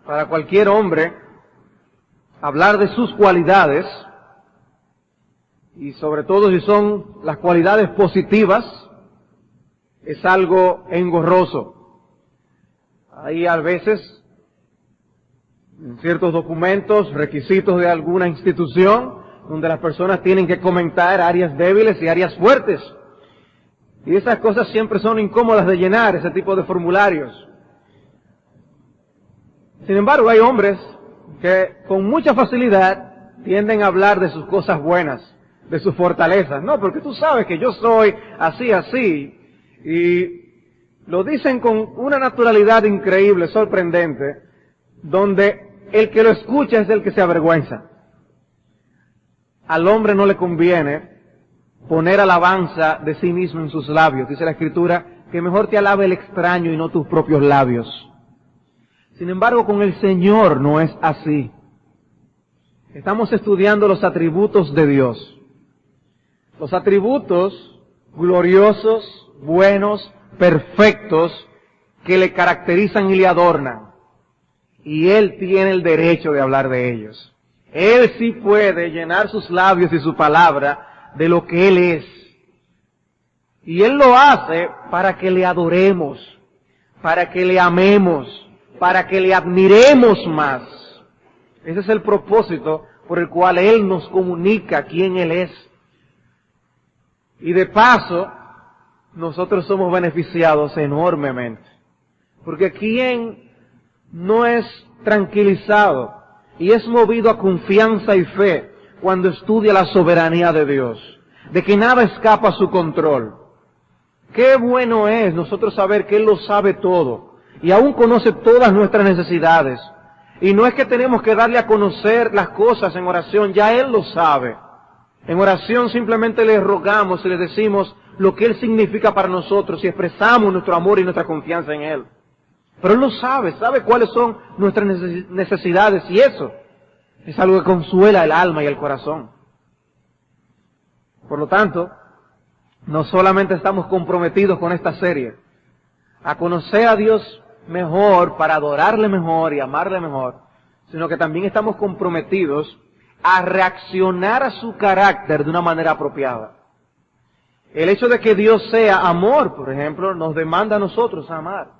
para cualquier hombre hablar de sus cualidades, y sobre todo si son las cualidades positivas, es algo engorroso. Hay a veces, en ciertos documentos, requisitos de alguna institución, donde las personas tienen que comentar áreas débiles y áreas fuertes. Y esas cosas siempre son incómodas de llenar, ese tipo de formularios. Sin embargo, hay hombres que con mucha facilidad tienden a hablar de sus cosas buenas, de sus fortalezas. No, porque tú sabes que yo soy así, así. Y lo dicen con una naturalidad increíble, sorprendente, donde el que lo escucha es el que se avergüenza. Al hombre no le conviene poner alabanza de sí mismo en sus labios. Dice la Escritura que mejor te alabe el extraño y no tus propios labios. Sin embargo, con el Señor no es así. Estamos estudiando los atributos de Dios. Los atributos gloriosos, buenos, perfectos, que le caracterizan y le adornan. Y Él tiene el derecho de hablar de ellos. Él sí puede llenar sus labios y su palabra de lo que Él es. Y Él lo hace para que le adoremos, para que le amemos, para que le admiremos más. Ese es el propósito por el cual Él nos comunica quién Él es. Y de paso, nosotros somos beneficiados enormemente. Porque ¿quién no es tranquilizado y es movido a confianza y fe cuando estudia la soberanía de Dios? De que nada escapa a su control. Qué bueno es nosotros saber que Él lo sabe todo y aún conoce todas nuestras necesidades. Y no es que tenemos que darle a conocer las cosas en oración, ya Él lo sabe. En oración simplemente le rogamos y le decimos lo que Él significa para nosotros y expresamos nuestro amor y nuestra confianza en Él. Pero Él lo sabe, sabe cuáles son nuestras necesidades y eso es algo que consuela el alma y el corazón. Por lo tanto, no solamente estamos comprometidos con esta serie a conocer a Dios mejor, para adorarle mejor y amarle mejor, sino que también estamos comprometidos a reaccionar a su carácter de una manera apropiada. El hecho de que Dios sea amor, por ejemplo, nos demanda a nosotros amar.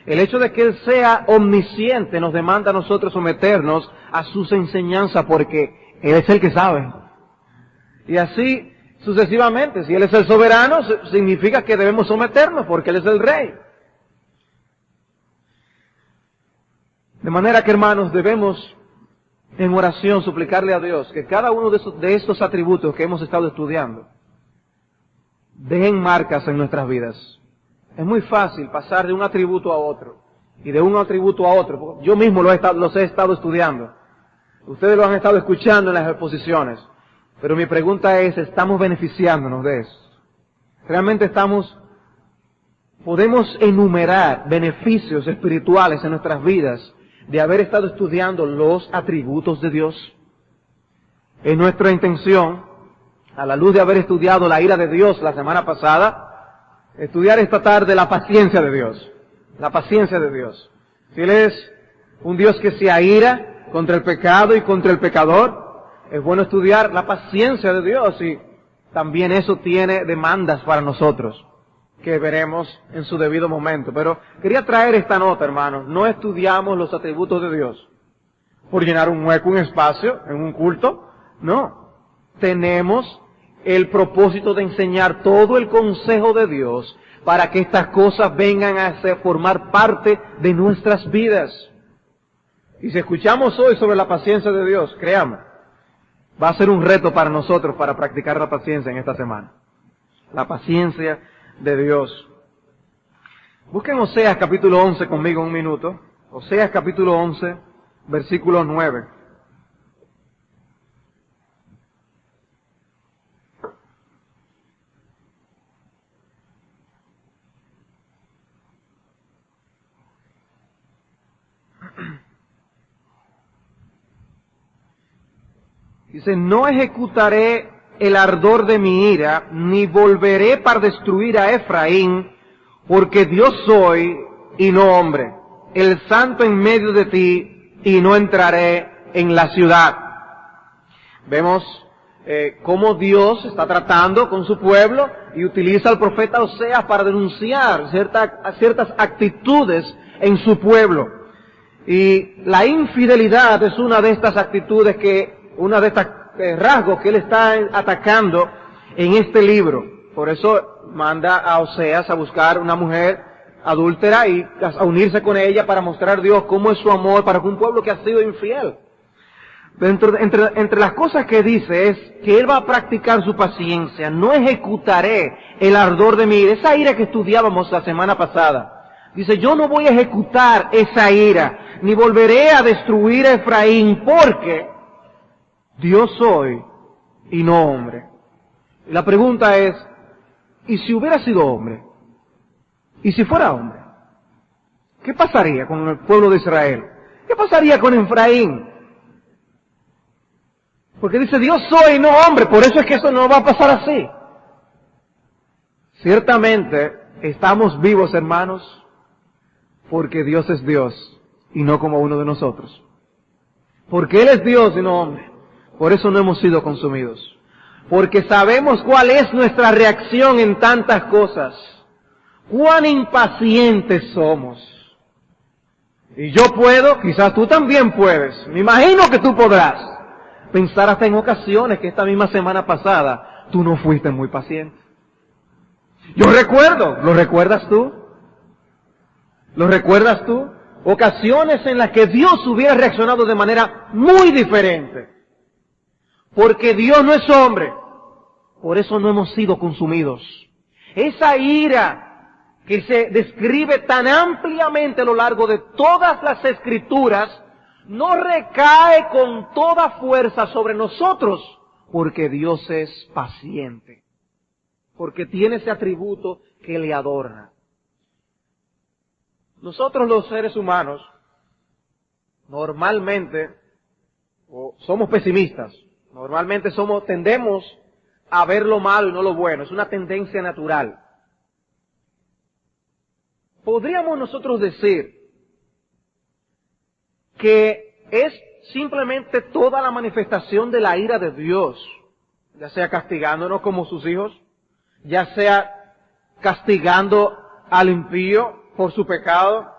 El hecho de que Él sea omnisciente nos demanda a nosotros someternos a sus enseñanzas porque Él es el que sabe. Y así sucesivamente. Si Él es el soberano, significa que debemos someternos porque Él es el Rey. De manera que, hermanos, debemos en oración suplicarle a Dios que cada uno de estos atributos que hemos estado estudiando dejen marcas en nuestras vidas. Es muy fácil pasar de un atributo a otro y de un atributo a otro. Yo mismo los he estado estudiando. Ustedes lo han estado escuchando en las exposiciones. Pero mi pregunta es, ¿estamos beneficiándonos de eso? ¿Realmente podemos enumerar beneficios espirituales en nuestras vidas de haber estado estudiando los atributos de Dios? Es nuestra intención, a la luz de haber estudiado la ira de Dios la semana pasada, estudiar esta tarde la paciencia de Dios. La paciencia de Dios. Si Él es un Dios que se aira contra el pecado y contra el pecador, es bueno estudiar la paciencia de Dios, y también eso tiene demandas para nosotros, que veremos en su debido momento. Pero quería traer esta nota, hermanos. No estudiamos los atributos de Dios por llenar un hueco, un espacio en un culto. No. Tenemos el propósito de enseñar todo el consejo de Dios para que estas cosas vengan a formar parte de nuestras vidas. Y si escuchamos hoy sobre la paciencia de Dios, créame, va a ser un reto para nosotros para practicar la paciencia en esta semana. La paciencia de Dios. Busquen Oseas capítulo 11 conmigo un minuto. Oseas capítulo 11, versículo 9. Dice, no ejecutaré el ardor de mi ira, ni volveré para destruir a Efraín, porque Dios soy y no hombre. el santo en medio de ti, y no entraré en la ciudad. Vemos cómo Dios está tratando con su pueblo y utiliza al profeta Oseas para denunciar ciertas actitudes en su pueblo. Y la infidelidad es una de estas actitudes una de estas rasgos que él está atacando en este libro. Por eso manda a Oseas a buscar una mujer adúltera y a unirse con ella para mostrar a Dios cómo es su amor para un pueblo que ha sido infiel. Entre las cosas que dice es que él va a practicar su paciencia. No ejecutaré el ardor de mi ira. Esa ira que estudiábamos la semana pasada. Dice, yo no voy a ejecutar esa ira, ni volveré a destruir a Efraín, porque Dios soy y no hombre. Y la pregunta es, ¿y si hubiera sido hombre? ¿Y si fuera hombre? ¿Qué pasaría con el pueblo de Israel? ¿Qué pasaría con Efraín? Porque dice, Dios soy y no hombre, por eso es que eso no va a pasar así. Ciertamente, estamos vivos, hermanos, porque Dios es Dios y no como uno de nosotros. Porque Él es Dios y no hombre. Por eso no hemos sido consumidos. Porque sabemos cuál es nuestra reacción en tantas cosas. Cuán impacientes somos. Y yo puedo, quizás tú también puedes, me imagino que tú podrás, pensar hasta en ocasiones que esta misma semana pasada tú no fuiste muy paciente. Yo recuerdo, ¿lo recuerdas tú? ¿Lo recuerdas tú? Ocasiones en las que Dios hubiera reaccionado de manera muy diferente. Porque Dios no es hombre. Por eso no hemos sido consumidos. Esa ira que se describe tan ampliamente a lo largo de todas las Escrituras, no recae con toda fuerza sobre nosotros, porque Dios es paciente. Porque tiene ese atributo que le adorna. Nosotros los seres humanos, normalmente, somos pesimistas. Normalmente tendemos a ver lo malo y no lo bueno. Es una tendencia natural. ¿Podríamos nosotros decir que es simplemente toda la manifestación de la ira de Dios, ya sea castigándonos como sus hijos, ya sea castigando al impío por su pecado,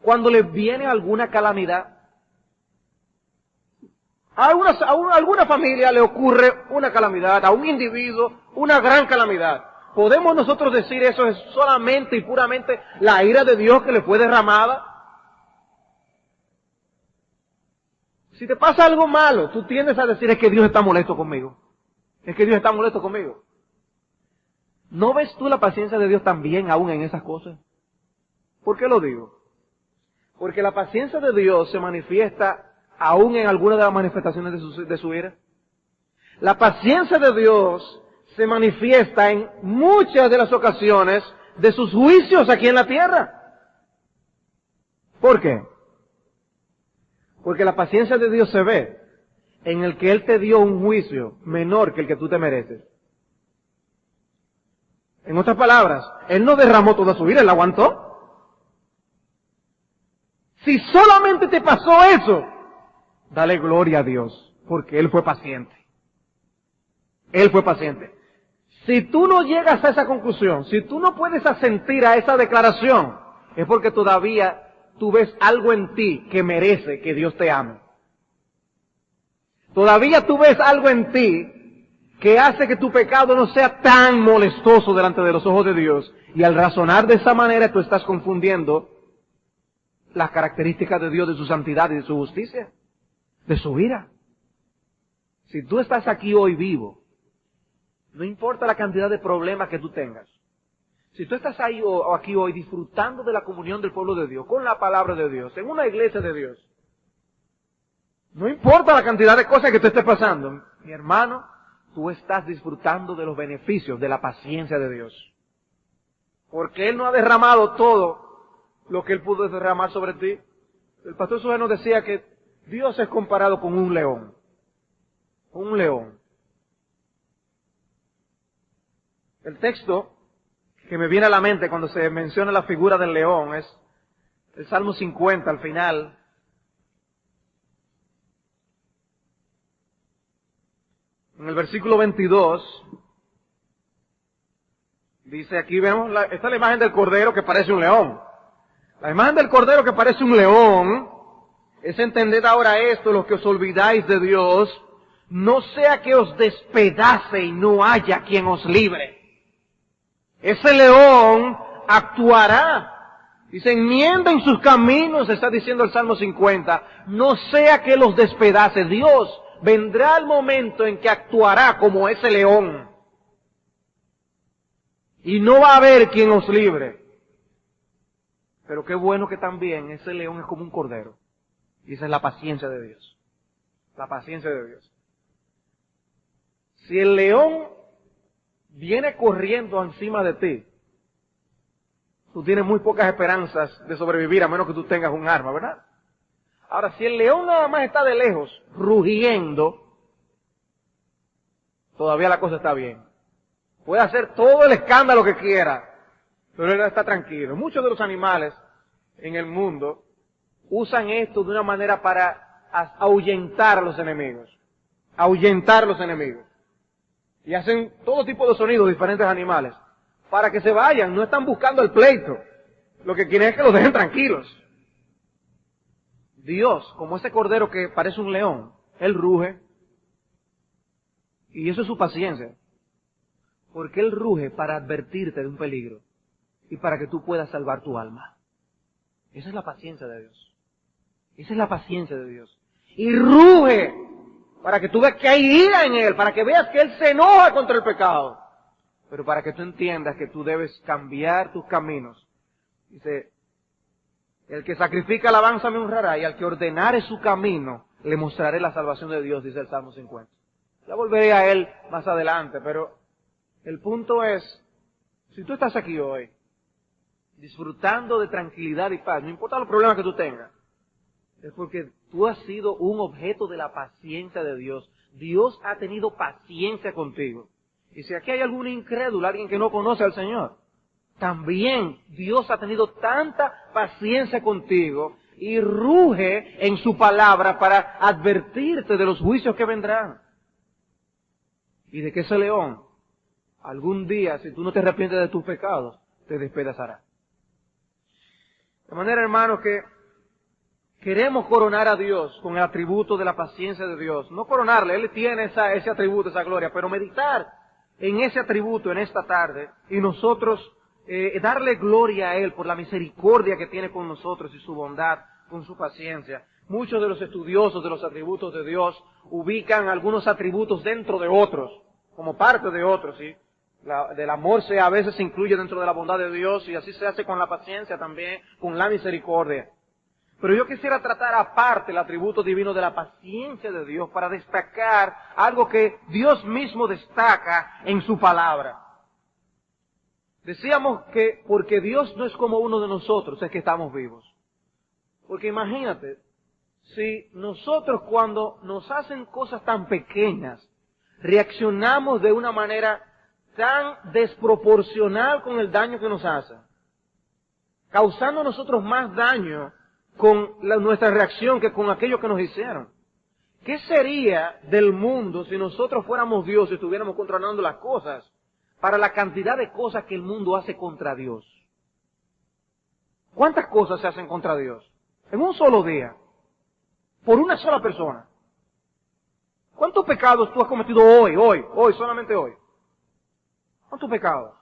cuando le viene alguna calamidad? A alguna familia le ocurre una calamidad, a un individuo una gran calamidad. ¿Podemos nosotros decir eso es solamente y puramente la ira de Dios que le fue derramada? Si te pasa algo malo, tú tiendes a decir es que Dios está molesto conmigo. Es que Dios está molesto conmigo. ¿No ves tú la paciencia de Dios también aún en esas cosas? ¿Por qué lo digo? Porque la paciencia de Dios se manifiesta aún en algunas de las manifestaciones de su ira. La paciencia de Dios se manifiesta en muchas de las ocasiones de sus juicios aquí en la tierra. ¿Por qué? Porque la paciencia de Dios se ve en el que Él te dio un juicio menor que el que tú te mereces. En otras palabras, Él no derramó toda su ira, Él la aguantó. Si solamente te pasó eso, dale gloria a Dios, porque Él fue paciente. Él fue paciente. Si tú no llegas a esa conclusión, si tú no puedes asentir a esa declaración, es porque todavía tú ves algo en ti que merece que Dios te ame. Todavía tú ves algo en ti que hace que tu pecado no sea tan molestoso delante de los ojos de Dios. Y al razonar de esa manera tú estás confundiendo las características de Dios, de su santidad y de su justicia, de su ira. Si tú estás aquí hoy vivo, no importa la cantidad de problemas que tú tengas, si tú estás ahí o aquí hoy disfrutando de la comunión del pueblo de Dios, con la palabra de Dios, en una iglesia de Dios, no importa la cantidad de cosas que te esté pasando, mi hermano, tú estás disfrutando de los beneficios de la paciencia de Dios. Porque Él no ha derramado todo lo que Él pudo derramar sobre ti. El pastor Suárez nos decía que Dios es comparado con un león. Un león. El texto que me viene a la mente cuando se menciona la figura del león es El Salmo 50 al final. En el versículo 22, dice aquí, vemos, esta es la imagen del cordero que parece un león. La imagen del cordero que parece un león es entender ahora esto, los que os olvidáis de Dios, no sea que os despedace y no haya quien os libre. Ese león actuará. Dice, enmienden sus caminos, está diciendo el Salmo 50, no sea que los despedace. Dios vendrá el momento en que actuará como ese león. Y no va a haber quien os libre. Pero qué bueno que también ese león es como un cordero. Y esa es la paciencia de Dios. La paciencia de Dios. Si el león viene corriendo encima de ti, tú tienes muy pocas esperanzas de sobrevivir a menos que tú tengas un arma, ¿verdad? Ahora, si el león nada más está de lejos, rugiendo, todavía la cosa está bien. Puede hacer todo el escándalo que quiera, pero él está tranquilo. Muchos de los animales en el mundo usan esto de una manera para ahuyentar a los enemigos. Ahuyentar a los enemigos. Y hacen todo tipo de sonidos diferentes animales. Para que se vayan, no están buscando el pleito. Lo que quieren es que los dejen tranquilos. Dios, como ese cordero que parece un león, Él ruge. Y eso es su paciencia. Porque Él ruge para advertirte de un peligro. Y para que tú puedas salvar tu alma. Esa es la paciencia de Dios. Esa es la paciencia de Dios. Y ruge para que tú veas que hay ira en Él, para que veas que Él se enoja contra el pecado. Pero para que tú entiendas que tú debes cambiar tus caminos. Dice, el que sacrifica alabanza me honrará, y al que ordenare su camino, le mostraré la salvación de Dios, dice el Salmo 50. Ya volveré a él más adelante, pero el punto es, si tú estás aquí hoy, disfrutando de tranquilidad y paz, no importa los problemas que tú tengas, es porque tú has sido un objeto de la paciencia de Dios. Dios ha tenido paciencia contigo. Y si aquí hay algún incrédulo, alguien que no conoce al Señor, también Dios ha tenido tanta paciencia contigo y ruge en su palabra para advertirte de los juicios que vendrán. Y de que ese león, algún día, si tú no te arrepientes de tus pecados, te despedazará. De manera, hermanos, que queremos coronar a Dios con el atributo de la paciencia de Dios. No coronarle, Él tiene ese atributo, esa gloria, pero meditar en ese atributo en esta tarde y nosotros darle gloria a Él por la misericordia que tiene con nosotros y su bondad, con su paciencia. Muchos de los estudiosos de los atributos de Dios ubican algunos atributos dentro de otros, como parte de otros, ¿sí? Del amor a veces se incluye dentro de la bondad de Dios y así se hace con la paciencia también, con la misericordia. Pero yo quisiera tratar aparte el atributo divino de la paciencia de Dios para destacar algo que Dios mismo destaca en su palabra. Decíamos que porque Dios no es como uno de nosotros, es que estamos vivos. Porque imagínate, si nosotros cuando nos hacen cosas tan pequeñas, reaccionamos de una manera tan desproporcional con el daño que nos hacen, causando a nosotros más daño con nuestra reacción que con aquello que nos hicieron. ¿Qué sería del mundo si nosotros fuéramos Dios y estuviéramos controlando las cosas para la cantidad de cosas que el mundo hace contra Dios? ¿Cuántas cosas se hacen contra Dios? En un solo día, por una sola persona. ¿Cuántos pecados tú has cometido hoy, solamente hoy? ¿Cuántos pecados?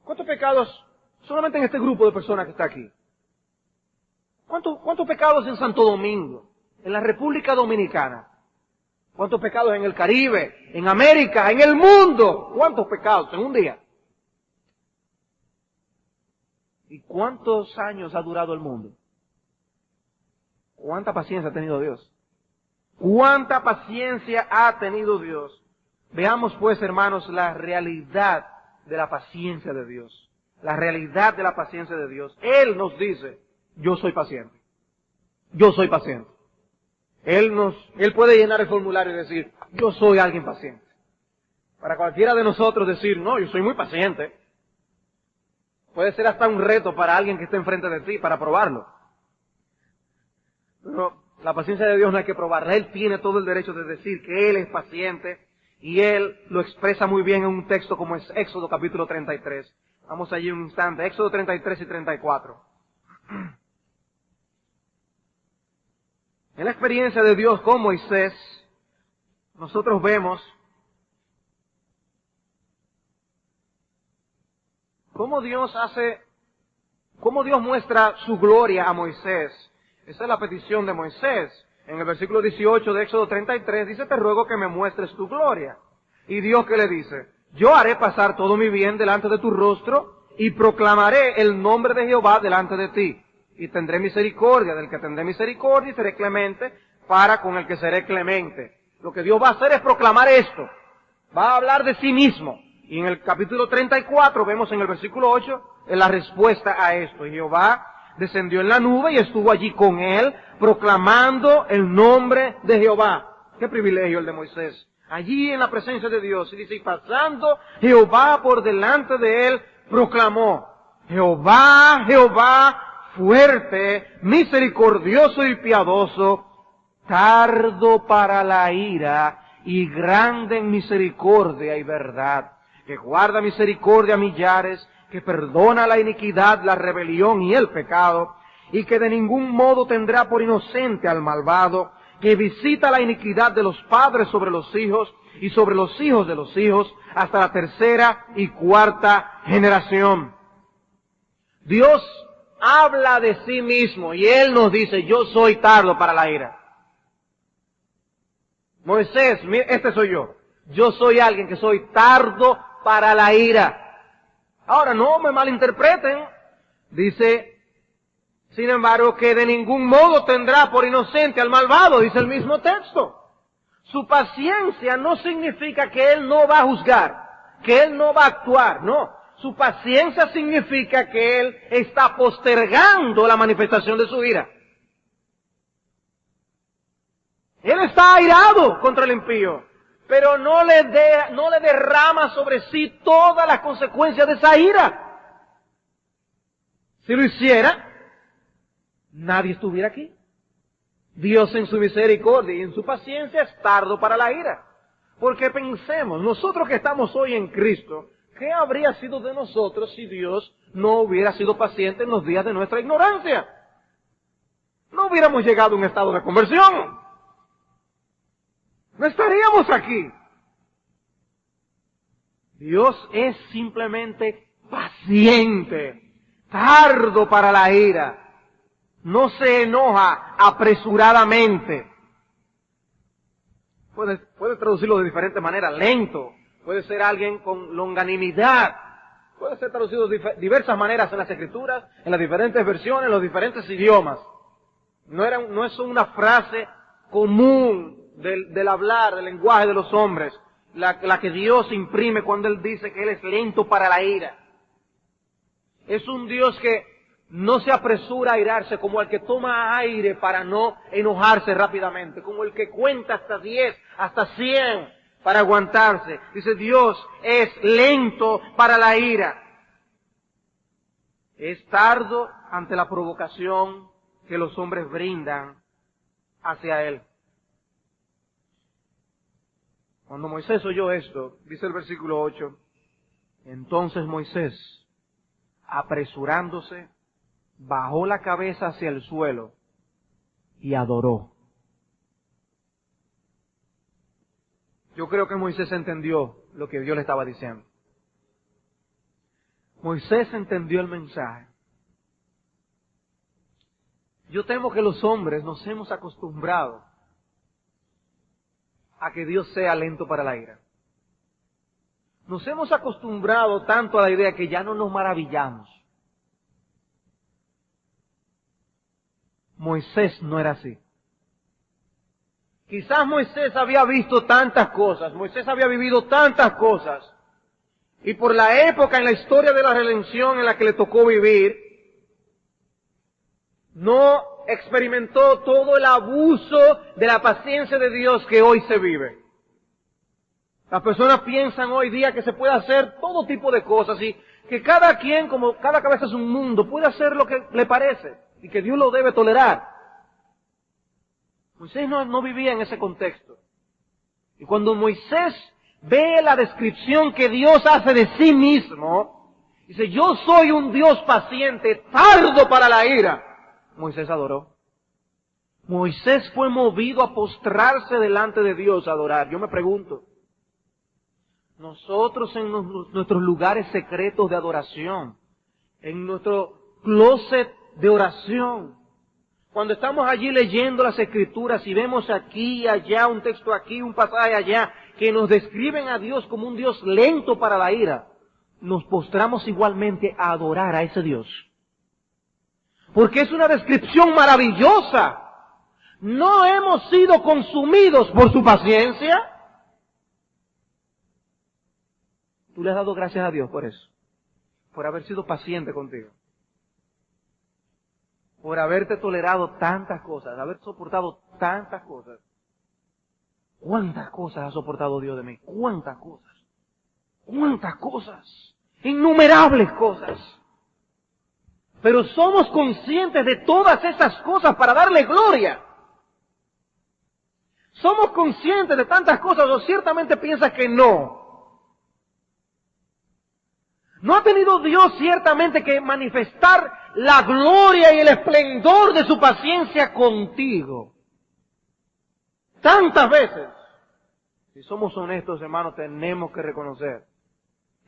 ¿Cuántos pecados solamente en este grupo de personas que está aquí? ¿Cuántos pecados en Santo Domingo, en la República Dominicana? ¿Cuántos pecados en el Caribe, en América, en el mundo? ¿Cuántos pecados en un día? ¿Y cuántos años ha durado el mundo? ¿Cuánta paciencia ha tenido Dios? ¿Cuánta paciencia ha tenido Dios? Veamos pues, hermanos, la realidad de la paciencia de Dios. La realidad de la paciencia de Dios. Él nos dice, yo soy paciente. Yo soy paciente. Él puede llenar el formulario y decir, yo soy alguien paciente. Para cualquiera de nosotros decir, no, yo soy muy paciente. Puede ser hasta un reto para alguien que esté enfrente de ti, para probarlo. La paciencia de Dios no hay que probarla. Él tiene todo el derecho de decir que Él es paciente y Él lo expresa muy bien en un texto como es Éxodo capítulo 33. Vamos allí un instante. Éxodo 33 y 34. En la experiencia de Dios con Moisés, nosotros vemos cómo Dios muestra su gloria a Moisés. Esa es la petición de Moisés. En el versículo 18 de Éxodo 33 dice, te ruego que me muestres tu gloria. Y Dios, ¿qué le dice? Yo haré pasar todo mi bien delante de tu rostro y proclamaré el nombre de Jehová delante de ti. Y tendré misericordia del que tendré misericordia y seré clemente para con el que seré clemente. Lo que Dios va a hacer es proclamar esto. Va a hablar de sí mismo. Y en el capítulo 34 vemos en el versículo 8 la respuesta a esto. Y Jehová descendió en la nube y estuvo allí con él, proclamando el nombre de Jehová. Qué privilegio el de Moisés. Allí en la presencia de Dios. Y dice, y pasando Jehová por delante de él, proclamó, Jehová, Jehová, fuerte, misericordioso y piadoso, tardo para la ira y grande en misericordia y verdad, que guarda misericordia a millares, que perdona la iniquidad, la rebelión y el pecado, y que de ningún modo tendrá por inocente al malvado, que visita la iniquidad de los padres sobre los hijos y sobre los hijos de los hijos, hasta la tercera y cuarta generación. Dios habla de sí mismo y Él nos dice, yo soy tardo para la ira. Moisés, este soy yo. Yo soy alguien que soy tardo para la ira. Ahora, no me malinterpreten. Dice, sin embargo, que de ningún modo tendrá por inocente al malvado, dice el mismo texto. Su paciencia no significa que Él no va a juzgar, que Él no va a actuar, no. Su paciencia significa que Él está postergando la manifestación de su ira. Él está airado contra el impío, pero no le derrama sobre sí todas las consecuencias de esa ira. Si lo hiciera, nadie estuviera aquí. Dios en su misericordia y en su paciencia es tardo para la ira. Porque pensemos, nosotros que estamos hoy en Cristo, ¿qué habría sido de nosotros si Dios no hubiera sido paciente en los días de nuestra ignorancia? No hubiéramos llegado a un estado de conversión. No estaríamos aquí. Dios es simplemente paciente, tardo para la ira. No se enoja apresuradamente. Puede traducirlo de diferentes maneras. Lento. Puede ser alguien con longanimidad. Puede ser traducido de diversas maneras en las Escrituras, en las diferentes versiones, en los diferentes idiomas. No es una frase común del hablar, del lenguaje de los hombres, la que Dios imprime cuando Él dice que Él es lento para la ira. Es un Dios que no se apresura a airarse, como el que toma aire para no enojarse rápidamente, como el que cuenta hasta 10, hasta 100 para aguantarse. Dice, Dios es lento para la ira. Es tardo ante la provocación que los hombres brindan hacia Él. Cuando Moisés oyó esto, dice el versículo 8, entonces Moisés, apresurándose, bajó la cabeza hacia el suelo y adoró. Yo creo que Moisés entendió lo que Dios le estaba diciendo. Moisés entendió el mensaje. Yo temo que los hombres nos hemos acostumbrado a que Dios sea lento para la ira. Nos hemos acostumbrado tanto a la idea que ya no nos maravillamos. Moisés no era así. Quizás Moisés había visto tantas cosas, Moisés había vivido tantas cosas, y por la época en la historia de la redención en la que le tocó vivir, no experimentó todo el abuso de la paciencia de Dios que hoy se vive. Las personas piensan hoy día que se puede hacer todo tipo de cosas y que cada quien, como cada cabeza es un mundo, puede hacer lo que le parece y que Dios lo debe tolerar. Moisés no vivía en ese contexto. Y cuando Moisés ve la descripción que Dios hace de sí mismo, dice, yo soy un Dios paciente, tardo para la ira. Moisés adoró. Moisés fue movido a postrarse delante de Dios a adorar. Yo me pregunto, nosotros en nuestros lugares secretos de adoración, en nuestro closet de oración, cuando estamos allí leyendo las Escrituras y vemos aquí y allá, un texto aquí, un pasaje allá, que nos describen a Dios como un Dios lento para la ira, nos postramos igualmente a adorar a ese Dios. Porque es una descripción maravillosa. ¿No hemos sido consumidos por su paciencia? Tú le has dado gracias a Dios por eso, por haber sido paciente contigo, por haberte tolerado tantas cosas, haber soportado tantas cosas. ¿Cuántas cosas ha soportado Dios de mí? ¿Cuántas cosas? ¿Cuántas cosas? Innumerables cosas. Pero somos conscientes de todas esas cosas para darle gloria. Somos conscientes de tantas cosas o ciertamente piensas que no. ¿No ha tenido Dios ciertamente que manifestar la gloria y el esplendor de su paciencia contigo? Tantas veces. Si somos honestos, hermanos, tenemos que reconocer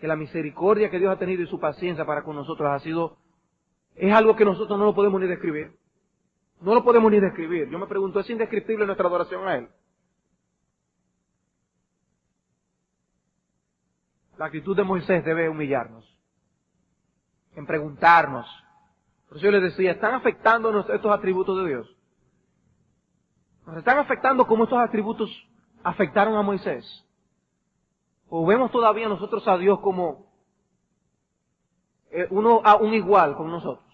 que la misericordia que Dios ha tenido y su paciencia para con nosotros es algo que nosotros no lo podemos ni describir. No lo podemos ni describir. Yo me pregunto, ¿es indescriptible nuestra adoración a Él? La actitud de Moisés debe humillarnos, en preguntarnos. Por eso yo les decía, ¿están afectándonos estos atributos de Dios? ¿Nos están afectando como estos atributos afectaron a Moisés? ¿O vemos todavía nosotros a Dios como un igual con nosotros?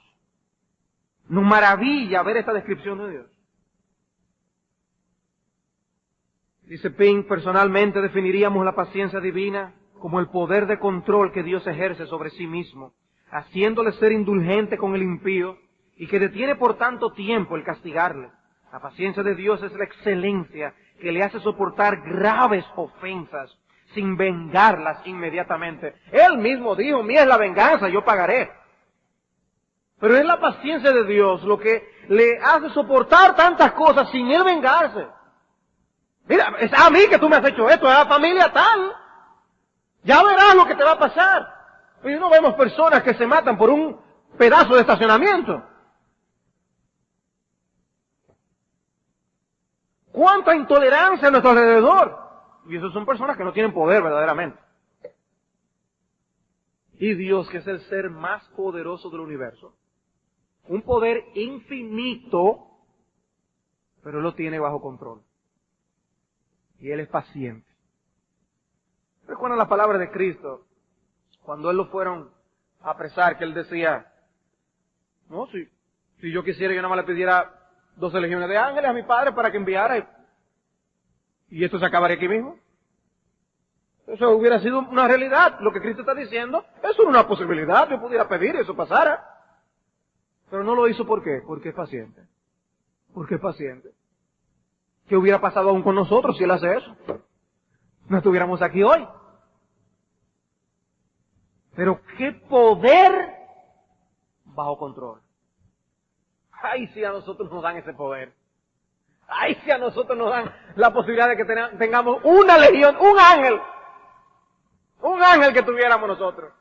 Nos maravilla ver esta descripción de Dios. Dice Pink, personalmente definiríamos la paciencia divina como el poder de control que Dios ejerce sobre sí mismo, haciéndole ser indulgente con el impío y que detiene por tanto tiempo el castigarle. La paciencia de Dios es la excelencia que le hace soportar graves ofensas sin vengarlas inmediatamente. Él mismo dijo, mía es la venganza, yo pagaré. Pero es la paciencia de Dios lo que le hace soportar tantas cosas sin Él vengarse. Mira, es a mí que tú me has hecho esto, es a la familia tal. Ya verás lo que te va a pasar. Y no vemos personas que se matan por un pedazo de estacionamiento. ¿Cuánta intolerancia a nuestro alrededor? Y esas son personas que no tienen poder verdaderamente. Y Dios, que es el ser más poderoso del universo, un poder infinito, pero Él lo tiene bajo control. Y Él es paciente. ¿Recuerdan las palabras de Cristo? Cuando Él lo fueron a apresar, que Él decía, no, si yo quisiera, yo nada más le pidiera 12 legiones de ángeles a mi Padre para que enviara, y esto se acabaría aquí mismo. Eso hubiera sido una realidad. Lo que Cristo está diciendo, eso era una posibilidad, yo pudiera pedir y eso pasara. Pero no lo hizo, ¿por qué? Porque es paciente. Porque es paciente. ¿Qué hubiera pasado aún con nosotros si Él hace eso? No estuviéramos aquí hoy. Pero qué poder bajo control. Ay, si a nosotros nos dan ese poder. Ay, si a nosotros nos dan la posibilidad de que tengamos una legión, un ángel que tuviéramos nosotros.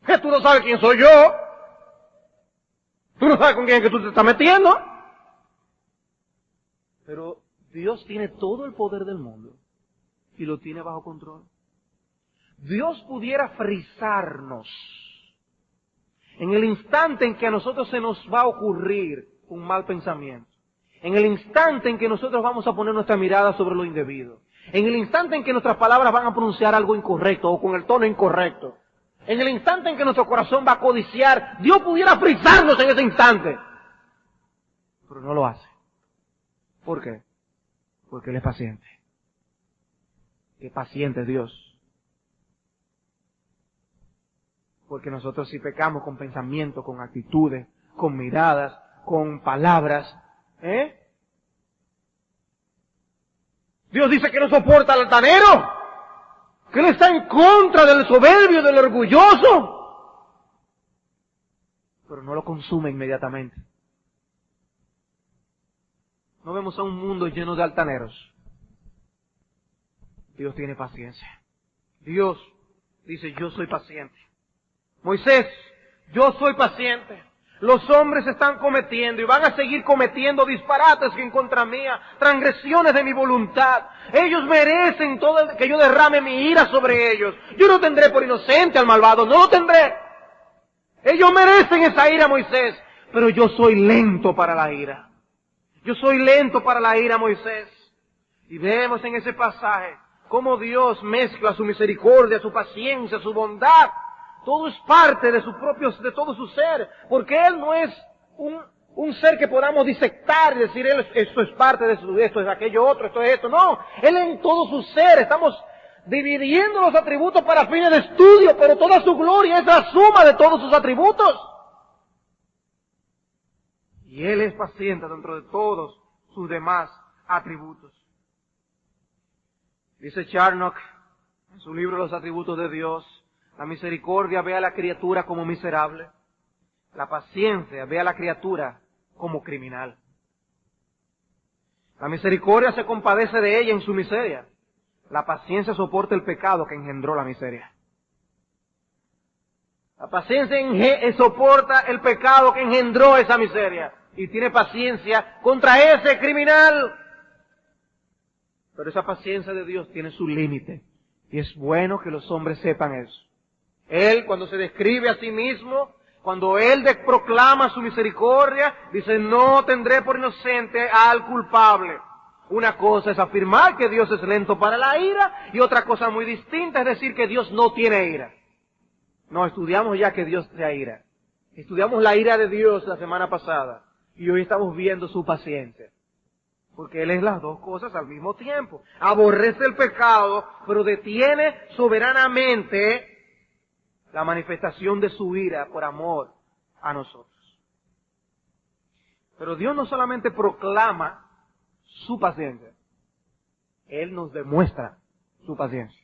Que tú no sabes quién soy yo. Tú no sabes con quién es que tú te estás metiendo. Pero Dios tiene todo el poder del mundo y lo tiene bajo control. Dios pudiera frizarnos en el instante en que a nosotros se nos va a ocurrir un mal pensamiento. En el instante en que nosotros vamos a poner nuestra mirada sobre lo indebido. En el instante en que nuestras palabras van a pronunciar algo incorrecto o con el tono incorrecto. En el instante en que nuestro corazón va a codiciar, Dios pudiera frizarnos en ese instante. Pero no lo hace. ¿Por qué? Porque Él es paciente. Qué paciente es Dios. Porque nosotros si pecamos con pensamientos, con actitudes, con miradas, con palabras, Dios dice que no soporta al altanero, que Él está en contra del soberbio, del orgulloso, pero no lo consume inmediatamente. No vemos a un mundo lleno de altaneros. Dios tiene paciencia. Dios dice, yo soy paciente. Moisés, yo soy paciente. Los hombres están cometiendo y van a seguir cometiendo disparates en contra mía, transgresiones de mi voluntad. Ellos merecen que yo derrame mi ira sobre ellos. Yo no tendré por inocente al malvado, no lo tendré. Ellos merecen esa ira, Moisés, pero yo soy lento para la ira. Yo soy lento para la ira, Moisés. Y vemos en ese pasaje cómo Dios mezcla su misericordia, su paciencia, su bondad. Todo es parte de de todo su ser, porque Él no es un ser que podamos disectar y decir, esto es parte de esto es aquello otro, esto es esto. No, Él en todo su ser. Estamos dividiendo los atributos para fines de estudio, pero toda su gloria es la suma de todos sus atributos. Y Él es paciente dentro de todos sus demás atributos. Dice Charnock en su libro Los atributos de Dios: la misericordia ve a la criatura como miserable. La paciencia ve a la criatura como criminal. La misericordia se compadece de ella en su miseria. La paciencia soporta el pecado que engendró la miseria. La paciencia soporta el pecado que engendró esa miseria. Y tiene paciencia contra ese criminal. Pero esa paciencia de Dios tiene su límite. Y es bueno que los hombres sepan eso. Él, cuando se describe a sí mismo, cuando Él proclama su misericordia, dice, no tendré por inocente al culpable. Una cosa es afirmar que Dios es lento para la ira, y otra cosa muy distinta es decir que Dios no tiene ira. No, estudiamos ya que Dios sea ira. Estudiamos la ira de Dios la semana pasada, y hoy estamos viendo su paciencia. Porque Él es las dos cosas al mismo tiempo. Aborrece el pecado, pero detiene soberanamente la manifestación de su ira por amor a nosotros. Pero Dios no solamente proclama su paciencia, Él nos demuestra su paciencia.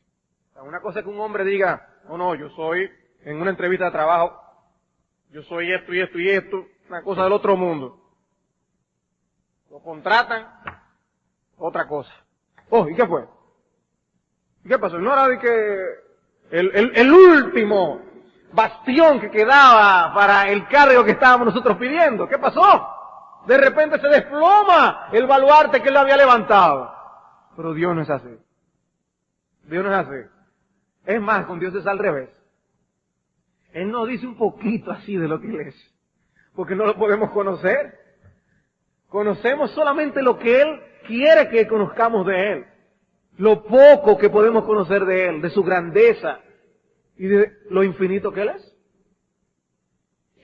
O sea, una cosa es que un hombre diga, no, yo soy, en una entrevista de trabajo, yo soy esto y esto y esto, una cosa del otro mundo. Lo contratan, otra cosa. Oh, ¿y qué fue? ¿Y qué pasó? No era de que el último bastión que quedaba para el cargo que estábamos nosotros pidiendo. ¿Qué pasó? De repente se desploma el baluarte que él había levantado. Pero Dios no es así. Dios no es así. Es más, con Dios es al revés. Él nos dice un poquito así de lo que Él es. Porque no lo podemos conocer. Conocemos solamente lo que Él quiere que conozcamos de Él. Lo poco que podemos conocer de Él, de su grandeza y de lo infinito que Él es.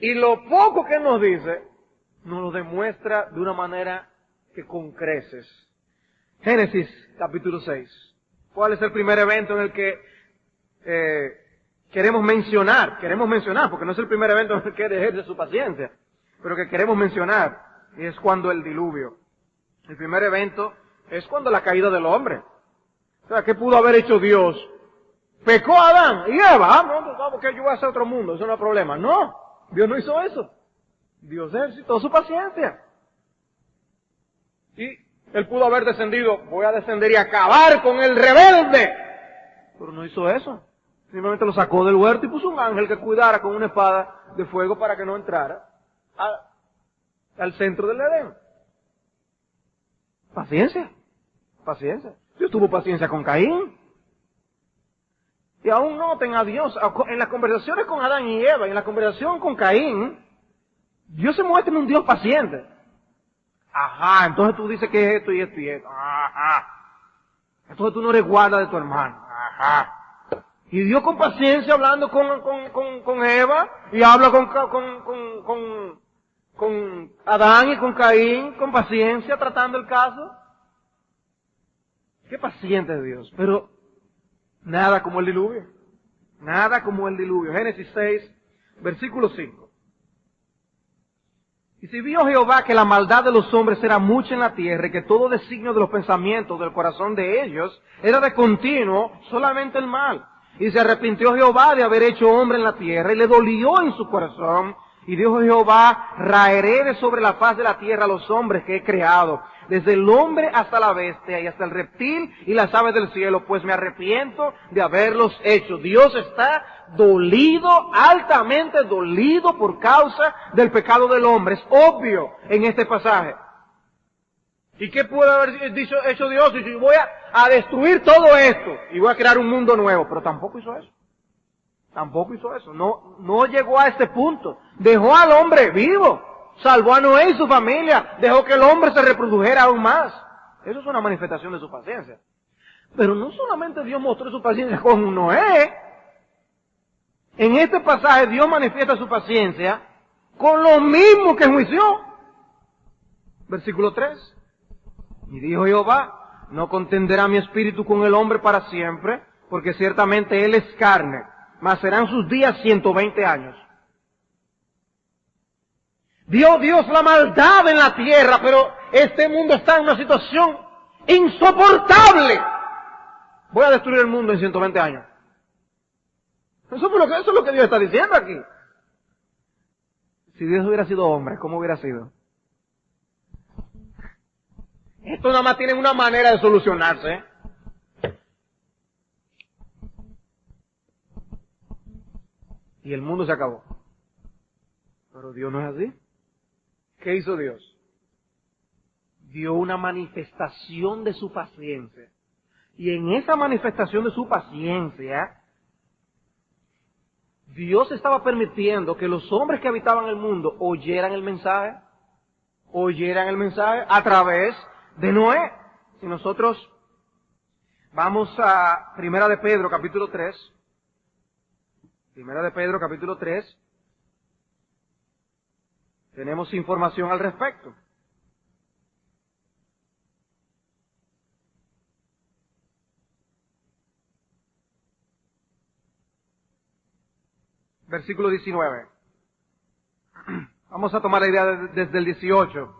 Y lo poco que Él nos dice, nos lo demuestra de una manera que con creces. Génesis capítulo 6. ¿Cuál es el primer evento en el que queremos mencionar? Queremos mencionar, porque no es el primer evento en el que Él ejerce su paciencia, pero que queremos mencionar, y es cuando el diluvio. El primer evento es cuando la caída del hombre. O sea, ¿qué pudo haber hecho Dios? Pecó Adán y Eva. No, porque yo voy a hacer otro mundo, eso no es problema. No, Dios no hizo eso. Dios ejercitó su paciencia. Y Él pudo haber descendido, voy a descender y acabar con el rebelde. Pero no hizo eso. Simplemente lo sacó del huerto y puso un ángel que cuidara con una espada de fuego para que no entrara al centro del Edén. Paciencia. Paciencia. Dios tuvo paciencia con Caín. Y aún noten a Dios, en las conversaciones con Adán y Eva, y en la conversación con Caín, Dios se muestra en un Dios paciente. Ajá, entonces tú dices que es esto y esto y esto. Ajá. Entonces tú no eres guarda de tu hermano. Ajá. Y Dios con paciencia hablando con Eva, y habla con Adán y con Caín, con paciencia, tratando el caso. Qué paciente es Dios, pero nada como el diluvio. Nada como el diluvio. Génesis 6, versículo 5. Y si vio Jehová que la maldad de los hombres era mucha en la tierra y que todo designio de los pensamientos del corazón de ellos era de continuo solamente el mal. Y se arrepintió Jehová de haber hecho hombre en la tierra y le dolió en su corazón. Y dijo Jehová, raeré de sobre la faz de la tierra a los hombres que he creado, desde el hombre hasta la bestia y hasta el reptil y las aves del cielo, pues me arrepiento de haberlos hecho. Dios está dolido, altamente dolido por causa del pecado del hombre. Es obvio en este pasaje. ¿Y qué puede haber hecho Dios? Y yo voy a destruir todo esto y voy a crear un mundo nuevo. Pero tampoco hizo eso. Tampoco hizo eso. No llegó a este punto. Dejó al hombre vivo. Salvó a Noé y su familia. Dejó que el hombre se reprodujera aún más. Eso es una manifestación de su paciencia. Pero no solamente Dios mostró su paciencia con Noé. En este pasaje Dios manifiesta su paciencia con lo mismo que enjuició. Versículo 3. Y dijo Jehová, no contenderá mi espíritu con el hombre para siempre, porque ciertamente él es carne, mas serán sus días 120 años. Vio Dios la maldad en la tierra, pero este mundo está en una situación insoportable. Voy a destruir el mundo en 120 años. Eso es lo que Dios está diciendo aquí. Si Dios hubiera sido hombre, ¿cómo hubiera sido? Esto nada más tiene una manera de solucionarse. Y el mundo se acabó. Pero Dios no es así. ¿Qué hizo Dios? Dio una manifestación de su paciencia. Y en esa manifestación de su paciencia, Dios estaba permitiendo que los hombres que habitaban el mundo oyeran el mensaje a través de Noé. Si nosotros vamos a Primera de Pedro, capítulo 3, Primera de Pedro, capítulo 3, tenemos información al respecto. Versículo 19. Vamos a tomar la idea desde el 18.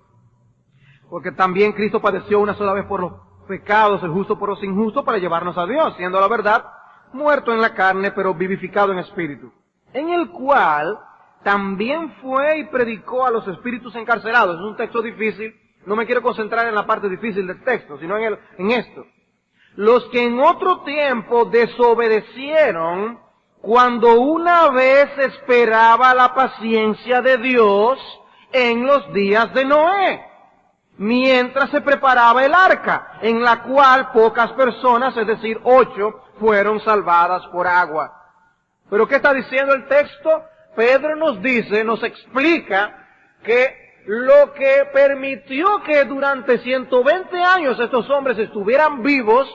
Porque también Cristo padeció una sola vez por los pecados, el justo por los injustos, para llevarnos a Dios, siendo la verdad muerto en la carne, pero vivificado en espíritu. En el cual también fue y predicó a los espíritus encarcelados. Es un texto difícil, no me quiero concentrar en la parte difícil del texto, sino en esto. Los que en otro tiempo desobedecieron, cuando una vez esperaba la paciencia de Dios en los días de Noé, mientras se preparaba el arca, en la cual pocas personas, es decir, 8, fueron salvadas por agua. ¿Pero qué está diciendo el texto? Pedro nos dice, nos explica que lo que permitió que durante 120 años estos hombres estuvieran vivos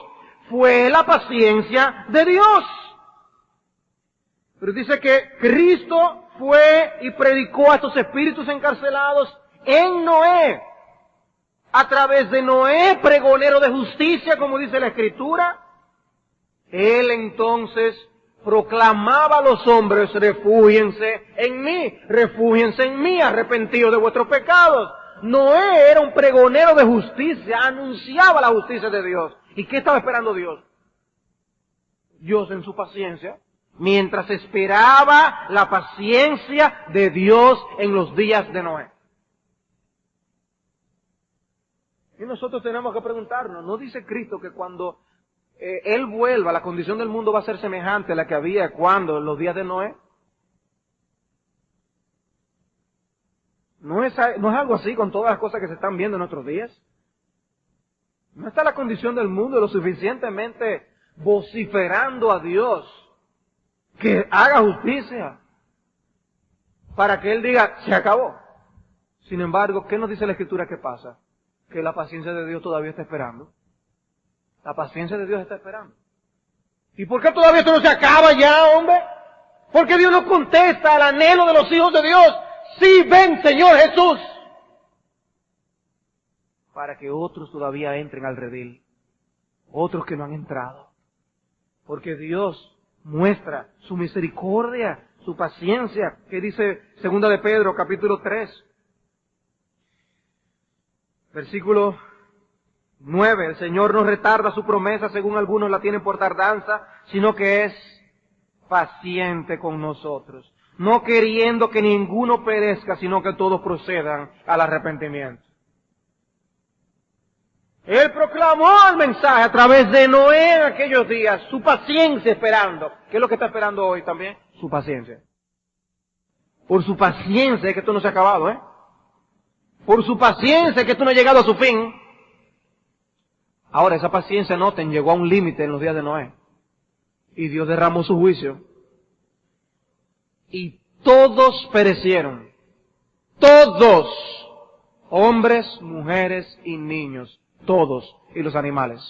fue la paciencia de Dios. Pero dice que Cristo fue y predicó a estos espíritus encarcelados en Noé. A través de Noé, pregonero de justicia, como dice la Escritura, él entonces proclamaba a los hombres, refúgiense en mí, arrepentidos de vuestros pecados. Noé era un pregonero de justicia, anunciaba la justicia de Dios. ¿Y qué estaba esperando Dios? Dios en su paciencia, mientras esperaba la paciencia de Dios en los días de Noé. Y nosotros tenemos que preguntarnos, ¿no dice Cristo que cuando Él vuelva, la condición del mundo va a ser semejante a la que había cuando en los días de Noé? ¿No es algo así con todas las cosas que se están viendo en nuestros días? ¿No está la condición del mundo lo suficientemente vociferando a Dios que haga justicia para que Él diga, se acabó? Sin embargo, ¿qué nos dice la Escritura que pasa? Que la paciencia de Dios todavía está esperando. La paciencia de Dios está esperando. ¿Y por qué todavía esto no se acaba ya, hombre? Porque Dios no contesta al anhelo de los hijos de Dios. Sí, ven, Señor Jesús. Para que otros todavía entren al redil. Otros que no han entrado. Porque Dios muestra su misericordia, su paciencia. ¿Qué dice 2 de Pedro, capítulo 3? Versículo 9. El Señor no retarda su promesa, según algunos la tienen por tardanza, sino que es paciente con nosotros, no queriendo que ninguno perezca, sino que todos procedan al arrepentimiento. Él proclamó el mensaje a través de Noé en aquellos días, su paciencia esperando. ¿Qué es lo que está esperando hoy también? Su paciencia. Por su paciencia es que esto no se ha acabado, ¿eh? Por su paciencia es que esto no ha llegado a su fin. Ahora, esa paciencia, noten, llegó a un límite en los días de Noé. Y Dios derramó su juicio. Y todos perecieron. Todos. Hombres, mujeres y niños. Todos. Y los animales.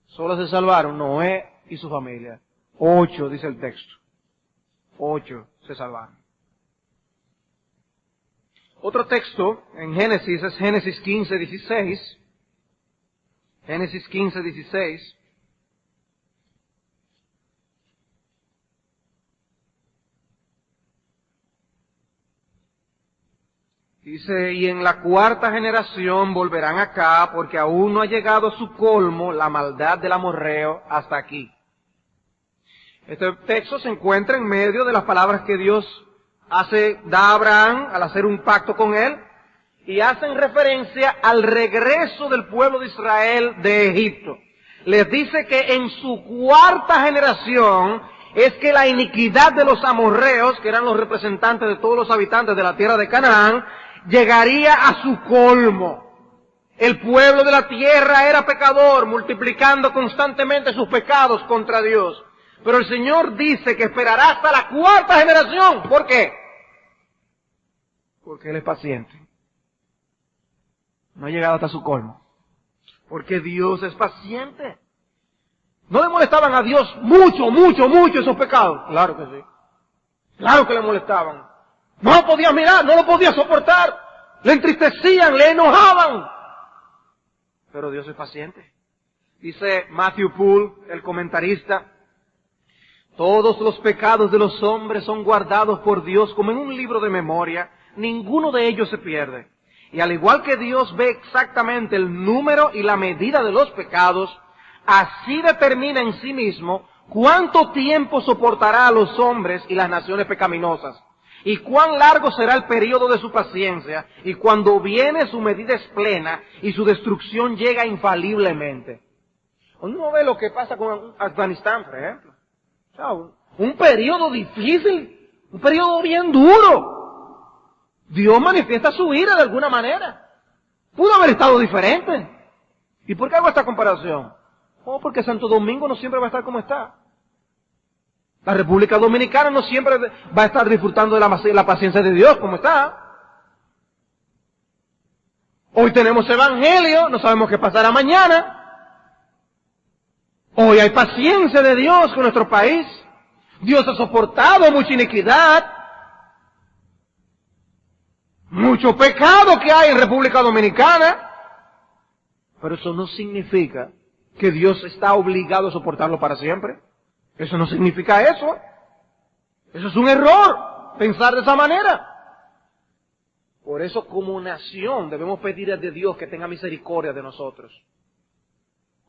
Solo se salvaron Noé y su familia. 8, dice el texto. 8 se salvaron. Otro texto en Génesis es Génesis 15:16. Génesis 15:16. Dice, y en la cuarta generación volverán acá, porque aún no ha llegado a su colmo la maldad del amorreo hasta aquí. Este texto se encuentra en medio de las palabras que Dios da a Abraham al hacer un pacto con él, y hacen referencia al regreso del pueblo de Israel de Egipto. Les dice que en su cuarta generación es que la iniquidad de los amorreos, que eran los representantes de todos los habitantes de la tierra de Canaán, llegaría a su colmo. El pueblo de la tierra era pecador, multiplicando constantemente sus pecados contra Dios. Pero el Señor dice que esperará hasta la cuarta generación. ¿Por qué? Porque Él es paciente. No ha llegado hasta su colmo. Porque Dios es paciente. ¿No le molestaban a Dios mucho esos pecados? Claro que sí. Claro que le molestaban. No lo podía mirar, no lo podía soportar. Le entristecían, le enojaban. Pero Dios es paciente. Dice Matthew Poole, el comentarista, todos los pecados de los hombres son guardados por Dios como en un libro de memoria. Ninguno de ellos se pierde. Y al igual que Dios ve exactamente el número y la medida de los pecados, así determina en sí mismo cuánto tiempo soportará a los hombres y las naciones pecaminosas, y cuán largo será el periodo de su paciencia, y cuando viene su medida es plena, y su destrucción llega infaliblemente. Uno ve lo que pasa con Afganistán, por ejemplo. O sea, un periodo difícil, un periodo bien duro. Dios manifiesta su ira de alguna manera. Pudo haber estado diferente. ¿Y por qué hago esta comparación? Porque Santo Domingo no siempre va a estar como está. La República Dominicana no siempre va a estar disfrutando de la paciencia de Dios como está. Hoy tenemos evangelio, no sabemos qué pasará mañana. Hoy hay paciencia de Dios con nuestro país. Dios ha soportado mucha iniquidad, mucho pecado que hay en República Dominicana. Pero eso no significa que Dios está obligado a soportarlo para siempre. Eso no significa eso. Eso es un error, pensar de esa manera. Por eso, como nación, debemos pedir a Dios que tenga misericordia de nosotros.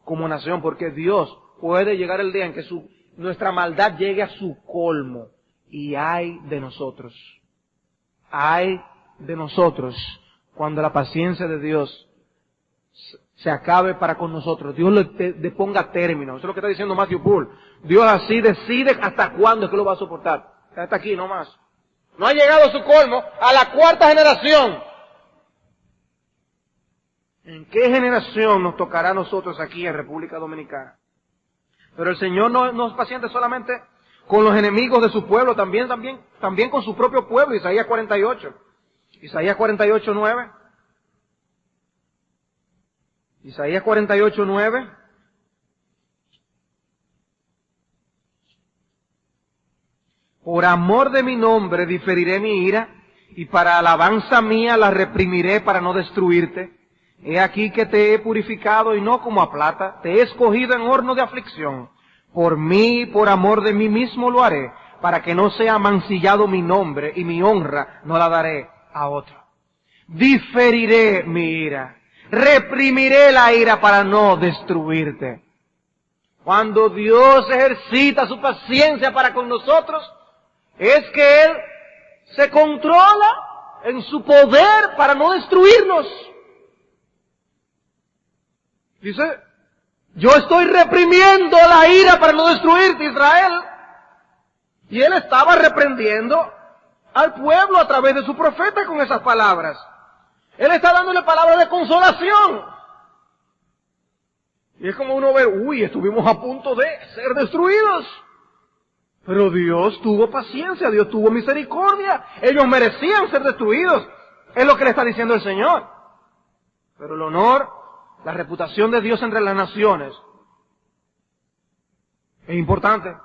Como nación, porque Dios puede llegar el día en que nuestra maldad llegue a su colmo. Y ay de nosotros. Ay de nosotros cuando la paciencia de Dios se acabe para con nosotros. Dios le ponga término. Eso es lo que está diciendo Matthew Poole. Dios así decide hasta cuándo es que lo va a soportar. Hasta aquí nomás. No ha llegado a su colmo a la cuarta generación. ¿En qué generación nos tocará a nosotros aquí en República Dominicana? Pero el Señor no es paciente solamente con los enemigos de su pueblo, también con su propio pueblo. Isaías 48. Isaías 48:9. Isaías 48:9. Por amor de mi nombre diferiré mi ira, y para alabanza mía la reprimiré para no destruirte. He aquí que te he purificado y no como a plata, te he escogido en horno de aflicción. Por mí, por amor de mí mismo lo haré, para que no sea mancillado mi nombre, y mi honra no la daré a otro. diferiré mi ira, reprimiré la ira para no destruirte. Cuando Dios ejercita su paciencia para con nosotros, es que Él se controla en su poder para no destruirnos. Dice, yo estoy reprimiendo la ira para no destruirte, Israel. Y Él estaba reprendiendo al pueblo a través de su profeta con esas palabras. Él está dándole palabras de consolación. Y es como uno ver, estuvimos a punto de ser destruidos. Pero Dios tuvo paciencia, Dios tuvo misericordia. Ellos merecían ser destruidos. Es lo que le está diciendo el Señor. Pero el honor, la reputación de Dios entre las naciones es importante.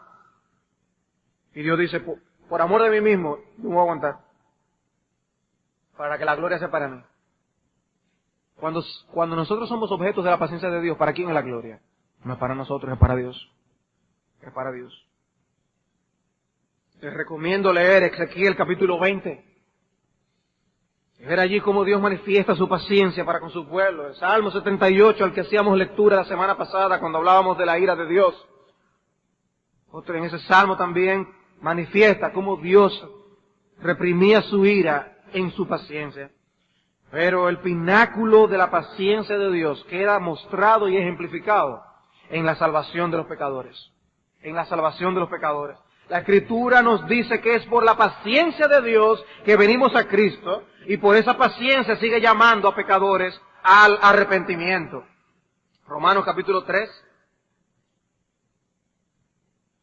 Y Dios dice, por amor de mí mismo, no voy a aguantar. Para que la gloria sea para mí. Cuando nosotros somos objetos de la paciencia de Dios, ¿para quién es la gloria? No es para nosotros, es para Dios. Es para Dios. Les recomiendo leer Ezequiel capítulo 20. Y ver allí cómo Dios manifiesta su paciencia para con su pueblo. El Salmo 78, al que hacíamos lectura la semana pasada cuando hablábamos de la ira de Dios. Otro en ese Salmo también manifiesta cómo Dios reprimía su ira en su paciencia. Pero el pináculo de la paciencia de Dios queda mostrado y ejemplificado en la salvación de los pecadores. En la salvación de los pecadores. La Escritura nos dice que es por la paciencia de Dios que venimos a Cristo y por esa paciencia sigue llamando a pecadores al arrepentimiento. Romanos capítulo 3.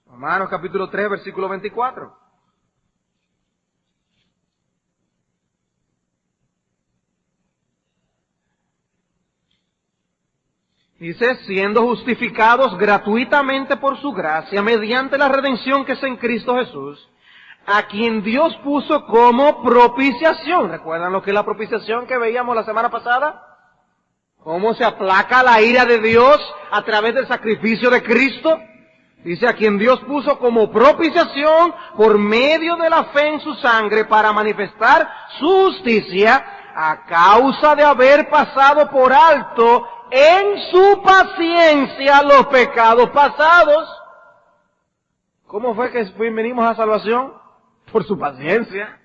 Romanos capítulo 3, versículo 24. Dice, siendo justificados gratuitamente por su gracia, mediante la redención que es en Cristo Jesús, a quien Dios puso como propiciación. ¿Recuerdan lo que es la propiciación que veíamos la semana pasada? ¿Cómo se aplaca la ira de Dios a través del sacrificio de Cristo? Dice, a quien Dios puso como propiciación por medio de la fe en su sangre para manifestar su justicia a causa de haber pasado por alto en su paciencia los pecados pasados. ¿Cómo fue que venimos a salvación? Por su paciencia.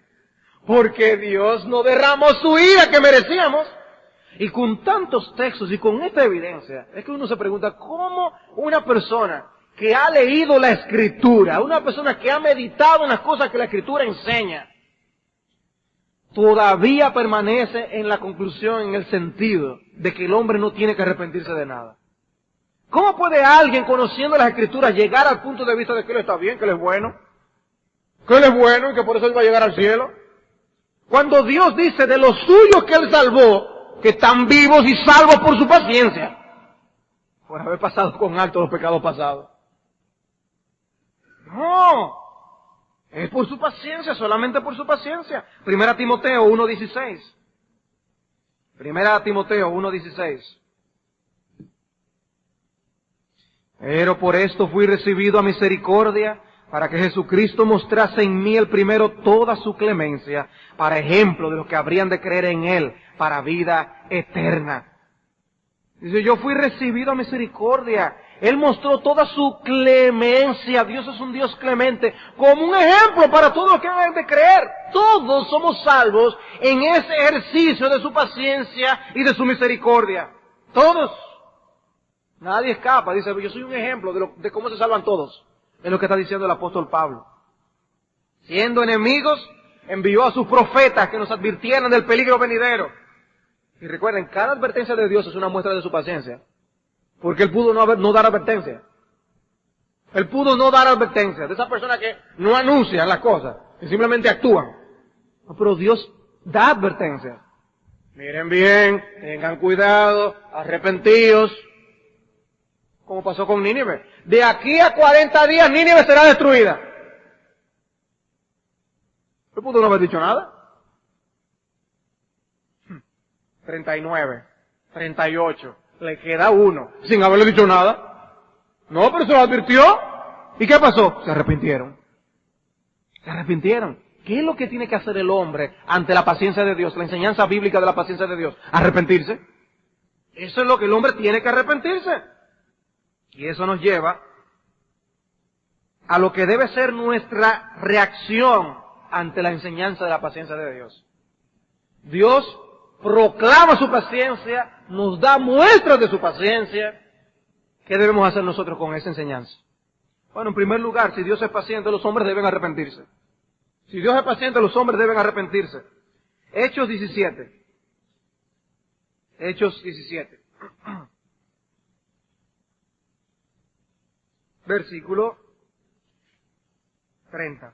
Porque Dios no derramó su ira que merecíamos. Y con tantos textos y con esta evidencia, es que uno se pregunta, ¿cómo una persona que ha leído la Escritura, una persona que ha meditado en las cosas que la Escritura enseña, todavía permanece en la conclusión, en el sentido de que el hombre no tiene que arrepentirse de nada? ¿Cómo puede alguien, conociendo las Escrituras, llegar al punto de vista de que él está bien, que él es bueno y que por eso él va a llegar al cielo? Cuando Dios dice de los suyos que él salvó, que están vivos y salvos por su paciencia, por haber pasado con alto los pecados pasados. No, es por su paciencia, solamente por su paciencia. Primera Timoteo 1:16. Primera Timoteo 1:16. Pero por esto fui recibido a misericordia, para que Jesucristo mostrase en mí el primero toda su clemencia, para ejemplo de los que habrían de creer en Él, para vida eterna. Dice, yo fui recibido a misericordia. Él mostró toda su clemencia. Dios es un Dios clemente, como un ejemplo para todos los que han de creer. Todos somos salvos en ese ejercicio de su paciencia y de su misericordia. Todos. Nadie escapa. Dice, yo soy un ejemplo de cómo se salvan todos. Es lo que está diciendo el apóstol Pablo. Siendo enemigos, envió a sus profetas que nos advirtieran del peligro venidero. Y recuerden, cada advertencia de Dios es una muestra de su paciencia. Porque Él pudo no dar advertencia. Él pudo no dar advertencia de esas personas que no anuncian las cosas, que simplemente actúan. No, pero Dios da advertencia. Miren bien, tengan cuidado, arrepentidos. Como pasó con Nínive. De aquí a 40 días Nínive será destruida. Él pudo no haber dicho nada. 39, 38, le queda uno, sin haberle dicho nada. No, pero se lo advirtió. ¿Y qué pasó? Se arrepintieron. Se arrepintieron. ¿Qué es lo que tiene que hacer el hombre ante la paciencia de Dios, la enseñanza bíblica de la paciencia de Dios? Arrepentirse. Eso es lo que el hombre tiene que arrepentirse. Y eso nos lleva a lo que debe ser nuestra reacción ante la enseñanza de la paciencia de Dios. Dios proclama su paciencia, nos da muestras de su paciencia. ¿Qué debemos hacer nosotros con esa enseñanza? Bueno, en primer lugar, si Dios es paciente, los hombres deben arrepentirse. Si Dios es paciente, los hombres deben arrepentirse. Hechos 17. Hechos 17. Versículo 30.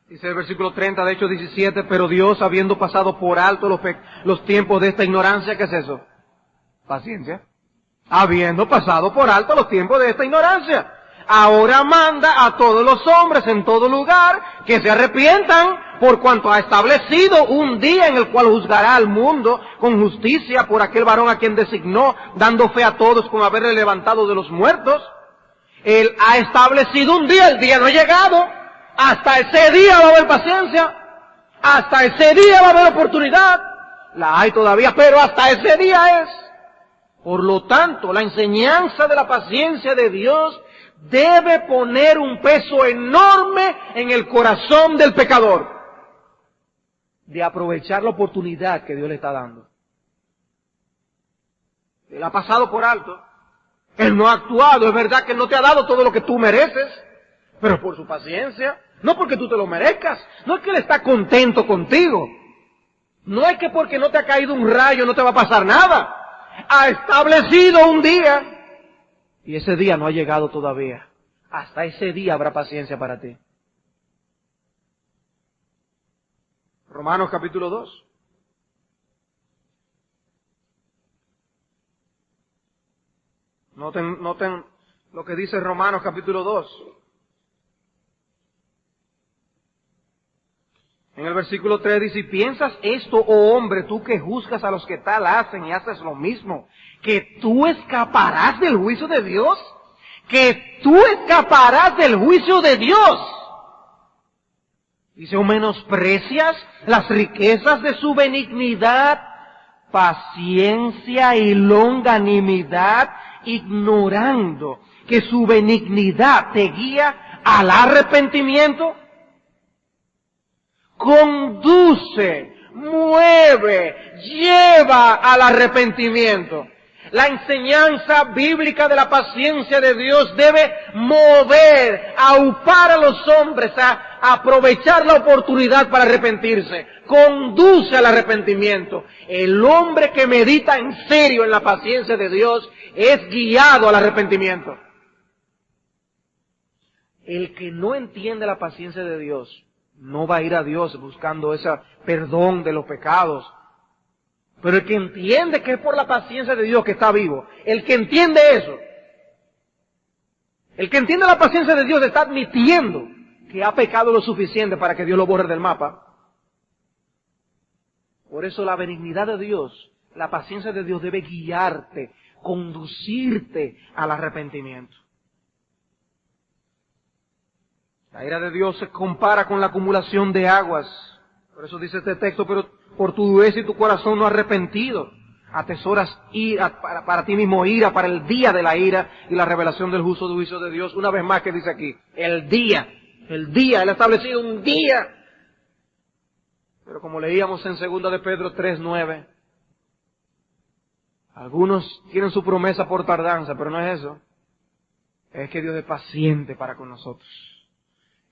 Dice el versículo 30 de Hechos 17, pero Dios, habiendo pasado por alto los tiempos de esta ignorancia, ¿qué es eso? Paciencia. Habiendo pasado por alto los tiempos de esta ignorancia, ahora manda a todos los hombres en todo lugar que se arrepientan, por cuanto ha establecido un día en el cual juzgará al mundo con justicia por aquel varón a quien designó, dando fe a todos con haberle levantado de los muertos. Él ha establecido un día, el día no ha llegado. Hasta ese día va a haber paciencia, hasta ese día va a haber oportunidad, la hay todavía, pero hasta ese día es. Por lo tanto, la enseñanza de la paciencia de Dios debe poner un peso enorme en el corazón del pecador, de aprovechar la oportunidad que Dios le está dando. Él ha pasado por alto, Él no ha actuado, es verdad que Él no te ha dado todo lo que tú mereces, pero por su paciencia, no porque tú te lo merezcas, no es que Él está contento contigo, no es que porque no te ha caído un rayo no te va a pasar nada, ha establecido un día, y ese día no ha llegado todavía, hasta ese día habrá paciencia para ti. Romanos capítulo 2. Noten lo que dice Romanos capítulo 2. En el versículo 3 dice, ¿y piensas esto, oh hombre, tú que juzgas a los que tal hacen y haces lo mismo, que tú escaparás del juicio de Dios? ¿Que tú escaparás del juicio de Dios? Dice, ¿o menosprecias las riquezas de su benignidad, paciencia y longanimidad, ignorando que su benignidad te guía al arrepentimiento? Conduce, mueve, lleva al arrepentimiento. La enseñanza bíblica de la paciencia de Dios debe mover, aupar a los hombres a aprovechar la oportunidad para arrepentirse. Conduce al arrepentimiento. El hombre que medita en serio en la paciencia de Dios es guiado al arrepentimiento. El que no entiende la paciencia de Dios no va a ir a Dios buscando ese perdón de los pecados. Pero el que entiende que es por la paciencia de Dios que está vivo, el que entiende eso, el que entiende la paciencia de Dios está admitiendo que ha pecado lo suficiente para que Dios lo borre del mapa. Por eso la benignidad de Dios, la paciencia de Dios debe guiarte, conducirte al arrepentimiento. La ira de Dios se compara con la acumulación de aguas. Por eso dice este texto, pero por tu dureza y tu corazón no arrepentido, atesoras ira, para ti mismo ira, para el día de la ira y la revelación del justo juicio de Dios. Una vez más que dice aquí, el día, Él ha establecido un día. Pero como leíamos en 2 de Pedro 3:9, algunos tienen su promesa por tardanza, pero no es eso. Es que Dios es paciente para con nosotros,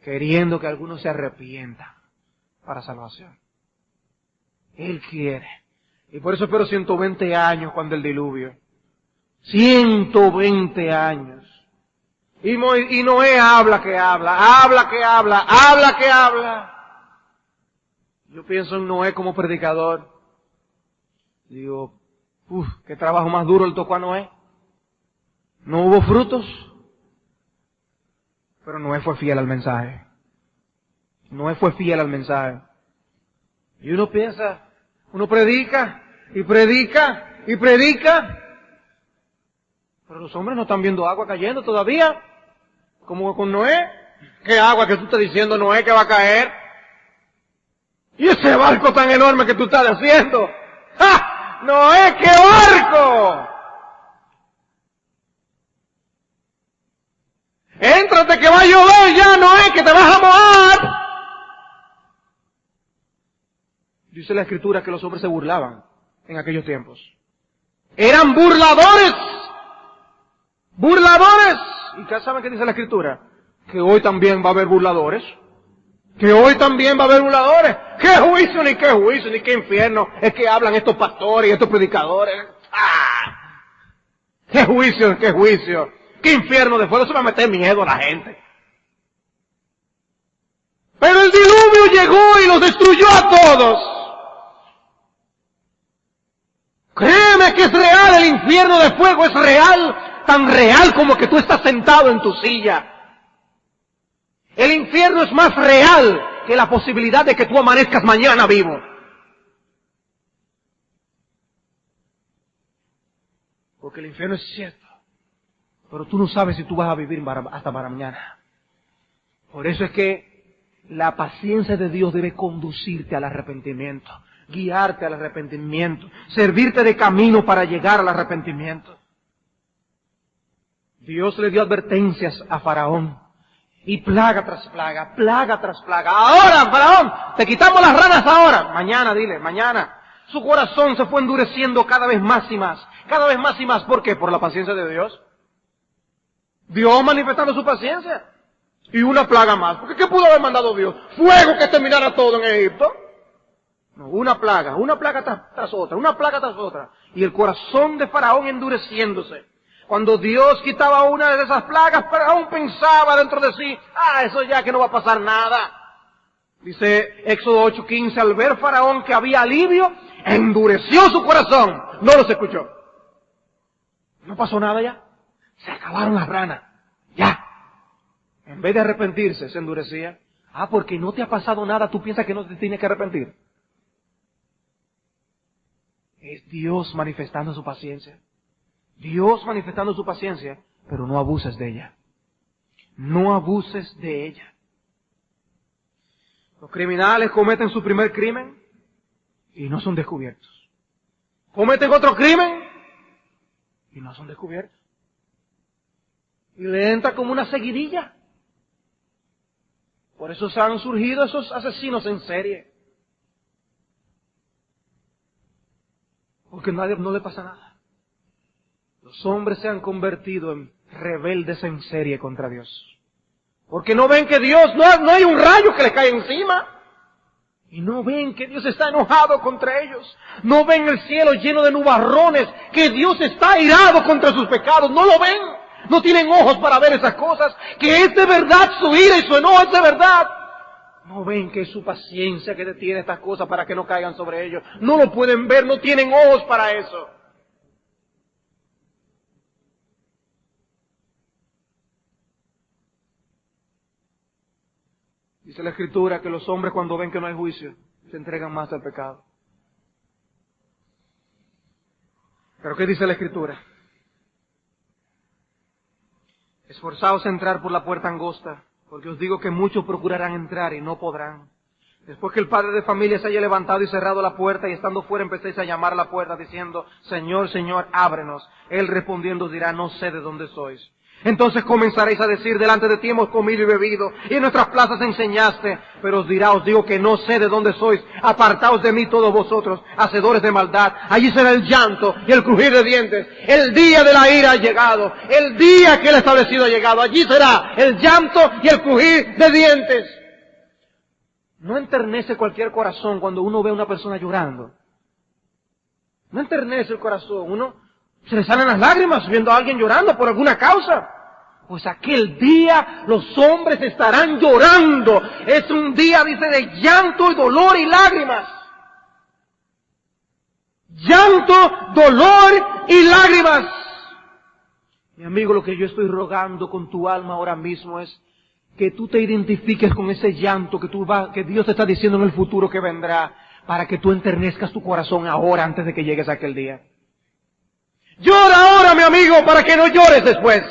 queriendo que algunos se arrepientan para salvación. Él quiere. Y por eso espero 120 años cuando el diluvio. 120 años. Y Noé habla que habla. Yo pienso en Noé como predicador. Digo, qué trabajo más duro le tocó a Noé. No hubo frutos, pero Noé fue fiel al mensaje. Y uno piensa, uno predica, y predica, y predica. Pero los hombres no están viendo agua cayendo todavía, como con Noé. ¿Qué agua que tú estás diciendo, Noé, que va a caer? ¿Y ese barco tan enorme que tú estás haciendo? ¡Ja! ¡Noé, qué barco! Éntrate que va a llover ya, Noé, que te vas a mojar. Dice la Escritura que los hombres se burlaban en aquellos tiempos. Eran burladores. Burladores. ¿Y saben qué dice la Escritura? Que hoy también va a haber burladores. Que hoy también va a haber burladores. ¿Qué juicio, ni qué infierno es que hablan estos pastores y estos predicadores? ¡Ah! ¡Qué juicio, qué juicio! ¡Qué infierno de fuego! Eso va a meter miedo a la gente. Pero el diluvio llegó y los destruyó a todos. Créeme que es real, el infierno de fuego es real, tan real como que tú estás sentado en tu silla. El infierno es más real que la posibilidad de que tú amanezcas mañana vivo. Porque el infierno es cierto, pero tú no sabes si tú vas a vivir hasta para mañana. Por eso es que la paciencia de Dios debe conducirte al arrepentimiento, guiarte al arrepentimiento, servirte de camino para llegar al arrepentimiento. Dios le dio advertencias a Faraón, y plaga tras plaga, plaga tras plaga. Ahora, Faraón, te quitamos las ranas ahora. Mañana, dile, mañana. Su corazón se fue endureciendo cada vez más y más, cada vez más y más. ¿Por qué? Por la paciencia de Dios. Dios manifestando su paciencia. Y una plaga más. Porque ¿qué pudo haber mandado Dios? Fuego que terminara todo en Egipto. No, una plaga tras otra, una plaga tras otra. Y el corazón de Faraón endureciéndose. Cuando Dios quitaba una de esas plagas, Faraón pensaba dentro de sí, eso ya que no va a pasar nada. Dice Éxodo 8:15, al ver Faraón que había alivio, endureció su corazón. No los escuchó. No pasó nada ya. Se acabaron las ranas. Ya. En vez de arrepentirse, se endurecía. Porque no te ha pasado nada, tú piensas que no te tienes que arrepentir. Es Dios manifestando su paciencia. Dios manifestando su paciencia, pero no abuses de ella. No abuses de ella. Los criminales cometen su primer crimen y no son descubiertos. Cometen otro crimen y no son descubiertos. Y le entra como una seguidilla. Por eso se han surgido esos asesinos en serie. Porque a nadie no le pasa nada. Los hombres se han convertido en rebeldes en serie contra Dios. Porque no ven que Dios, no hay un rayo que les cae encima. Y no ven que Dios está enojado contra ellos. No ven el cielo lleno de nubarrones, que Dios está airado contra sus pecados. No lo ven. No tienen ojos para ver esas cosas. Que es de verdad su ira y su enojo es de verdad. No ven que es su paciencia que detiene estas cosas para que no caigan sobre ellos. No lo pueden ver, no tienen ojos para eso. Dice la Escritura que los hombres cuando ven que no hay juicio, se entregan más al pecado. ¿Pero qué dice la Escritura? Esforzaos a entrar por la puerta angosta, porque os digo que muchos procurarán entrar y no podrán. Después que el padre de familia se haya levantado y cerrado la puerta, y estando fuera empecéis a llamar a la puerta diciendo, Señor, Señor, ábrenos. Él respondiendo os dirá, no sé de dónde sois. Entonces comenzaréis a decir, delante de ti hemos comido y bebido, y en nuestras plazas enseñaste. Pero os dirá, os digo que no sé de dónde sois. Apartaos de mí todos vosotros, hacedores de maldad. Allí será el llanto y el crujir de dientes. El día de la ira ha llegado. El día que Él establecido ha llegado. Allí será el llanto y el crujir de dientes. No enternece cualquier corazón cuando uno ve a una persona llorando. No enternece el corazón. Se le salen las lágrimas viendo a alguien llorando por alguna causa. Pues aquel día los hombres estarán llorando. Es un día, dice, de llanto y dolor y lágrimas. Llanto, dolor y lágrimas. Mi amigo, lo que yo estoy rogando con tu alma ahora mismo es que tú te identifiques con ese llanto que Dios te está diciendo en el futuro que vendrá. para que tú enternezcas tu corazón ahora antes de que llegues a aquel día. Llora ahora, mi amigo, para que no llores después.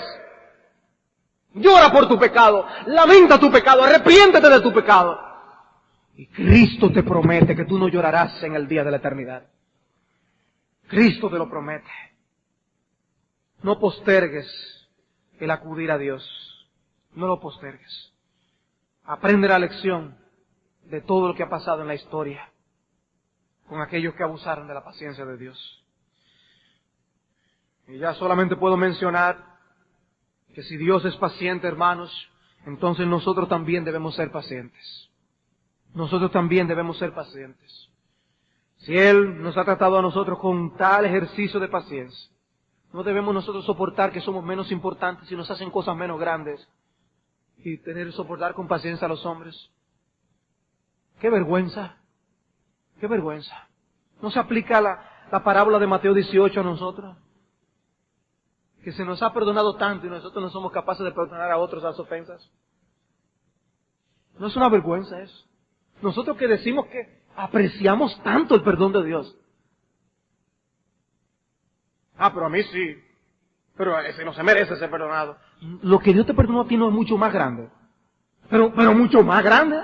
Llora por tu pecado, lamenta tu pecado, arrepiéntete de tu pecado. Y Cristo te promete que tú no llorarás en el día de la eternidad. Cristo te lo promete. No postergues el acudir a Dios. No lo postergues. Aprende la lección de todo lo que ha pasado en la historia con aquellos que abusaron de la paciencia de Dios. Y ya solamente puedo mencionar que si Dios es paciente, hermanos, entonces nosotros también debemos ser pacientes. Nosotros también debemos ser pacientes. Si Él nos ha tratado a nosotros con tal ejercicio de paciencia, no debemos nosotros soportar que somos menos importantes y nos hacen cosas menos grandes y soportar con paciencia a los hombres. ¡Qué vergüenza! ¡Qué vergüenza! ¿No se aplica la parábola de Mateo 18 a nosotros? Que se nos ha perdonado tanto y nosotros no somos capaces de perdonar a otros las ofensas. ¿No es una vergüenza eso? Nosotros que decimos que apreciamos tanto el perdón de Dios. Pero a mí sí. Pero ese no se merece ser perdonado. Lo que Dios te perdonó a ti no es mucho más grande. Pero mucho más grande.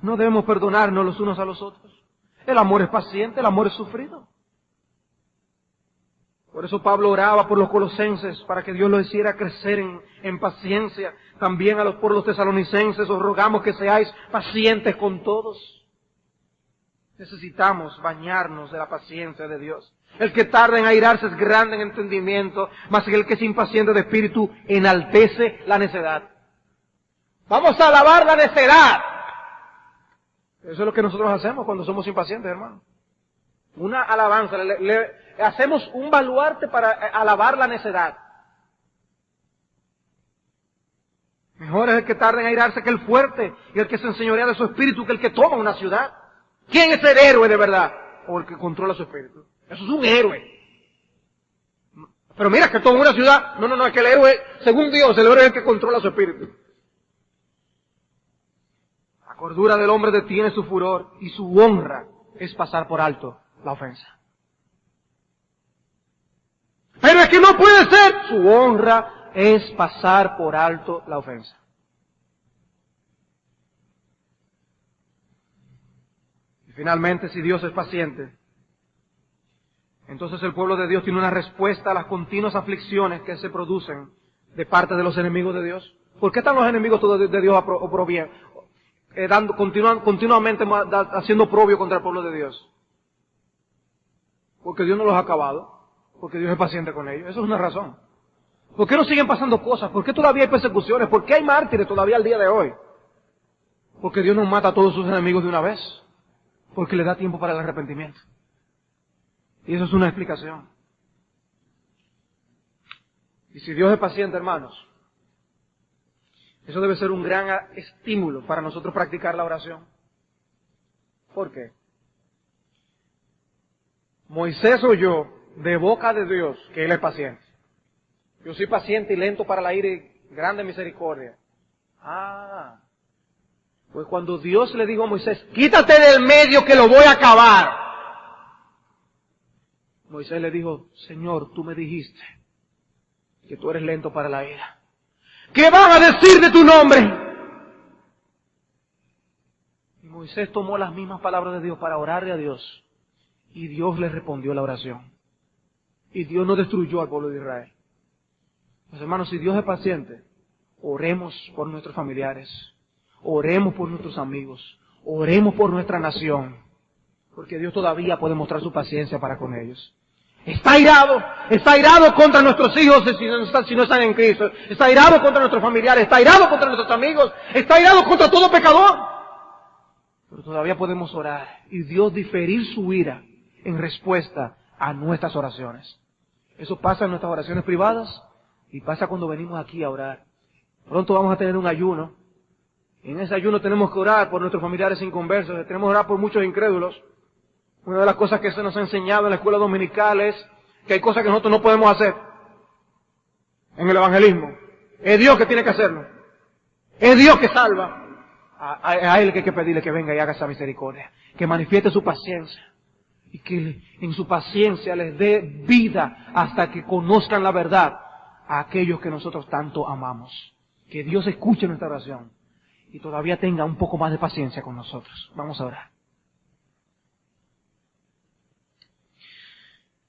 No debemos perdonarnos los unos a los otros. El amor es paciente, el amor es sufrido. Por eso Pablo oraba por los colosenses, para que Dios los hiciera crecer en paciencia. También por los tesalonicenses os rogamos que seáis pacientes con todos. Necesitamos bañarnos de la paciencia de Dios. El que tarda en airarse es grande en entendimiento, mas el que es impaciente de espíritu enaltece la necedad. Vamos a alabar la necedad. Eso es lo que nosotros hacemos cuando somos impacientes, hermano. Una alabanza, hacemos un baluarte para alabar la necedad. Mejor es el que tarda en airarse que el fuerte, y el que se enseñorea de su espíritu que el que toma una ciudad. ¿Quién es el héroe de verdad? O el que controla su espíritu. Eso es un héroe. Pero mira que toma una ciudad. No, es que el héroe, según Dios, el héroe es el que controla su espíritu. La cordura del hombre detiene su furor, y su honra es pasar por alto la ofensa. Pero es que no puede ser. Su honra es pasar por alto la ofensa. Y finalmente, si Dios es paciente, entonces el pueblo de Dios tiene una respuesta a las continuas aflicciones que se producen de parte de los enemigos de Dios. ¿Por qué están los enemigos de Dios continuamente haciendo oprobio contra el pueblo de Dios? Porque Dios no los ha acabado. Porque Dios es paciente con ellos. Eso es una razón. ¿Por qué no siguen pasando cosas? ¿Por qué todavía hay persecuciones? ¿Por qué hay mártires todavía al día de hoy? Porque Dios no mata a todos sus enemigos de una vez. Porque le da tiempo para el arrepentimiento. Y eso es una explicación. Y si Dios es paciente, hermanos, eso debe ser un gran estímulo para nosotros practicar la oración. ¿Por qué? Moisés oyó de boca de Dios que Él es paciente. Yo soy paciente y lento para la ira y grande misericordia. Pues cuando Dios le dijo a Moisés, quítate del medio que lo voy a acabar. Moisés le dijo, Señor, tú me dijiste que tú eres lento para la ira. ¿Qué van a decir de tu nombre? Y Moisés tomó las mismas palabras de Dios para orarle a Dios. Y Dios le respondió la oración. Y Dios no destruyó al pueblo de Israel. Pues hermanos, si Dios es paciente, oremos por nuestros familiares, oremos por nuestros amigos, oremos por nuestra nación, porque Dios todavía puede mostrar su paciencia para con ellos. Está airado contra nuestros hijos si no están en Cristo, está airado contra nuestros familiares, está airado contra nuestros amigos, está airado contra todo pecador. Pero todavía podemos orar y Dios diferir su ira en respuesta a nuestras oraciones. Eso pasa en nuestras oraciones privadas y pasa cuando venimos aquí a orar. Pronto vamos a tener un ayuno. En ese ayuno tenemos que orar por nuestros familiares inconversos, tenemos que orar por muchos incrédulos. Una de las cosas que se nos ha enseñado en la escuela dominical es que hay cosas que nosotros no podemos hacer en el evangelismo. Es Dios que tiene que hacerlo. Es Dios que salva. A Él que hay que pedirle que venga y haga esa misericordia, que manifieste su paciencia y que en su paciencia les dé vida hasta que conozcan la verdad a aquellos que nosotros tanto amamos. Que Dios escuche nuestra oración y todavía tenga un poco más de paciencia con nosotros. Vamos a orar.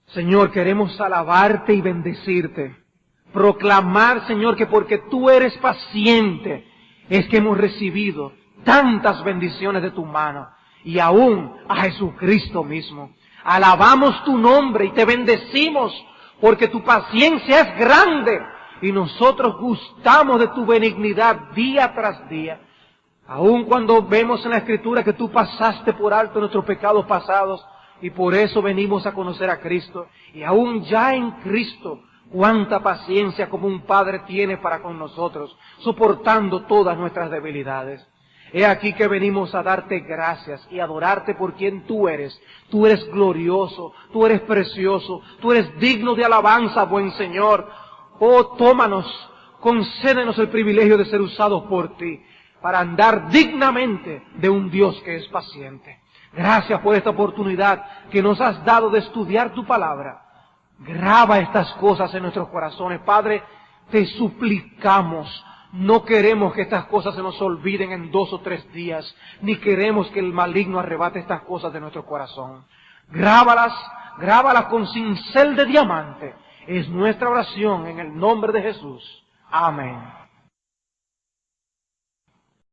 Señor, queremos alabarte y bendecirte. Proclamar, Señor, que porque tú eres paciente es que hemos recibido tantas bendiciones de tu mano y aún a Jesucristo mismo. Alabamos tu nombre y te bendecimos porque tu paciencia es grande y nosotros gustamos de tu benignidad día tras día. Aun cuando vemos en la Escritura que tú pasaste por alto nuestros pecados pasados y por eso venimos a conocer a Cristo. Y aún ya en Cristo, cuánta paciencia como un Padre tiene para con nosotros, soportando todas nuestras debilidades. He aquí que venimos a darte gracias y adorarte por quien tú eres. Tú eres glorioso, tú eres precioso, tú eres digno de alabanza, buen Señor. Oh, tómanos, concédenos el privilegio de ser usados por ti, para andar dignamente de un Dios que es paciente. Gracias por esta oportunidad que nos has dado de estudiar tu palabra. Graba estas cosas en nuestros corazones. Padre, te suplicamos, no queremos que estas cosas se nos olviden en 2 o 3 días, ni queremos que el maligno arrebate estas cosas de nuestro corazón. Grábalas con cincel de diamante. Es nuestra oración en el nombre de Jesús. Amén.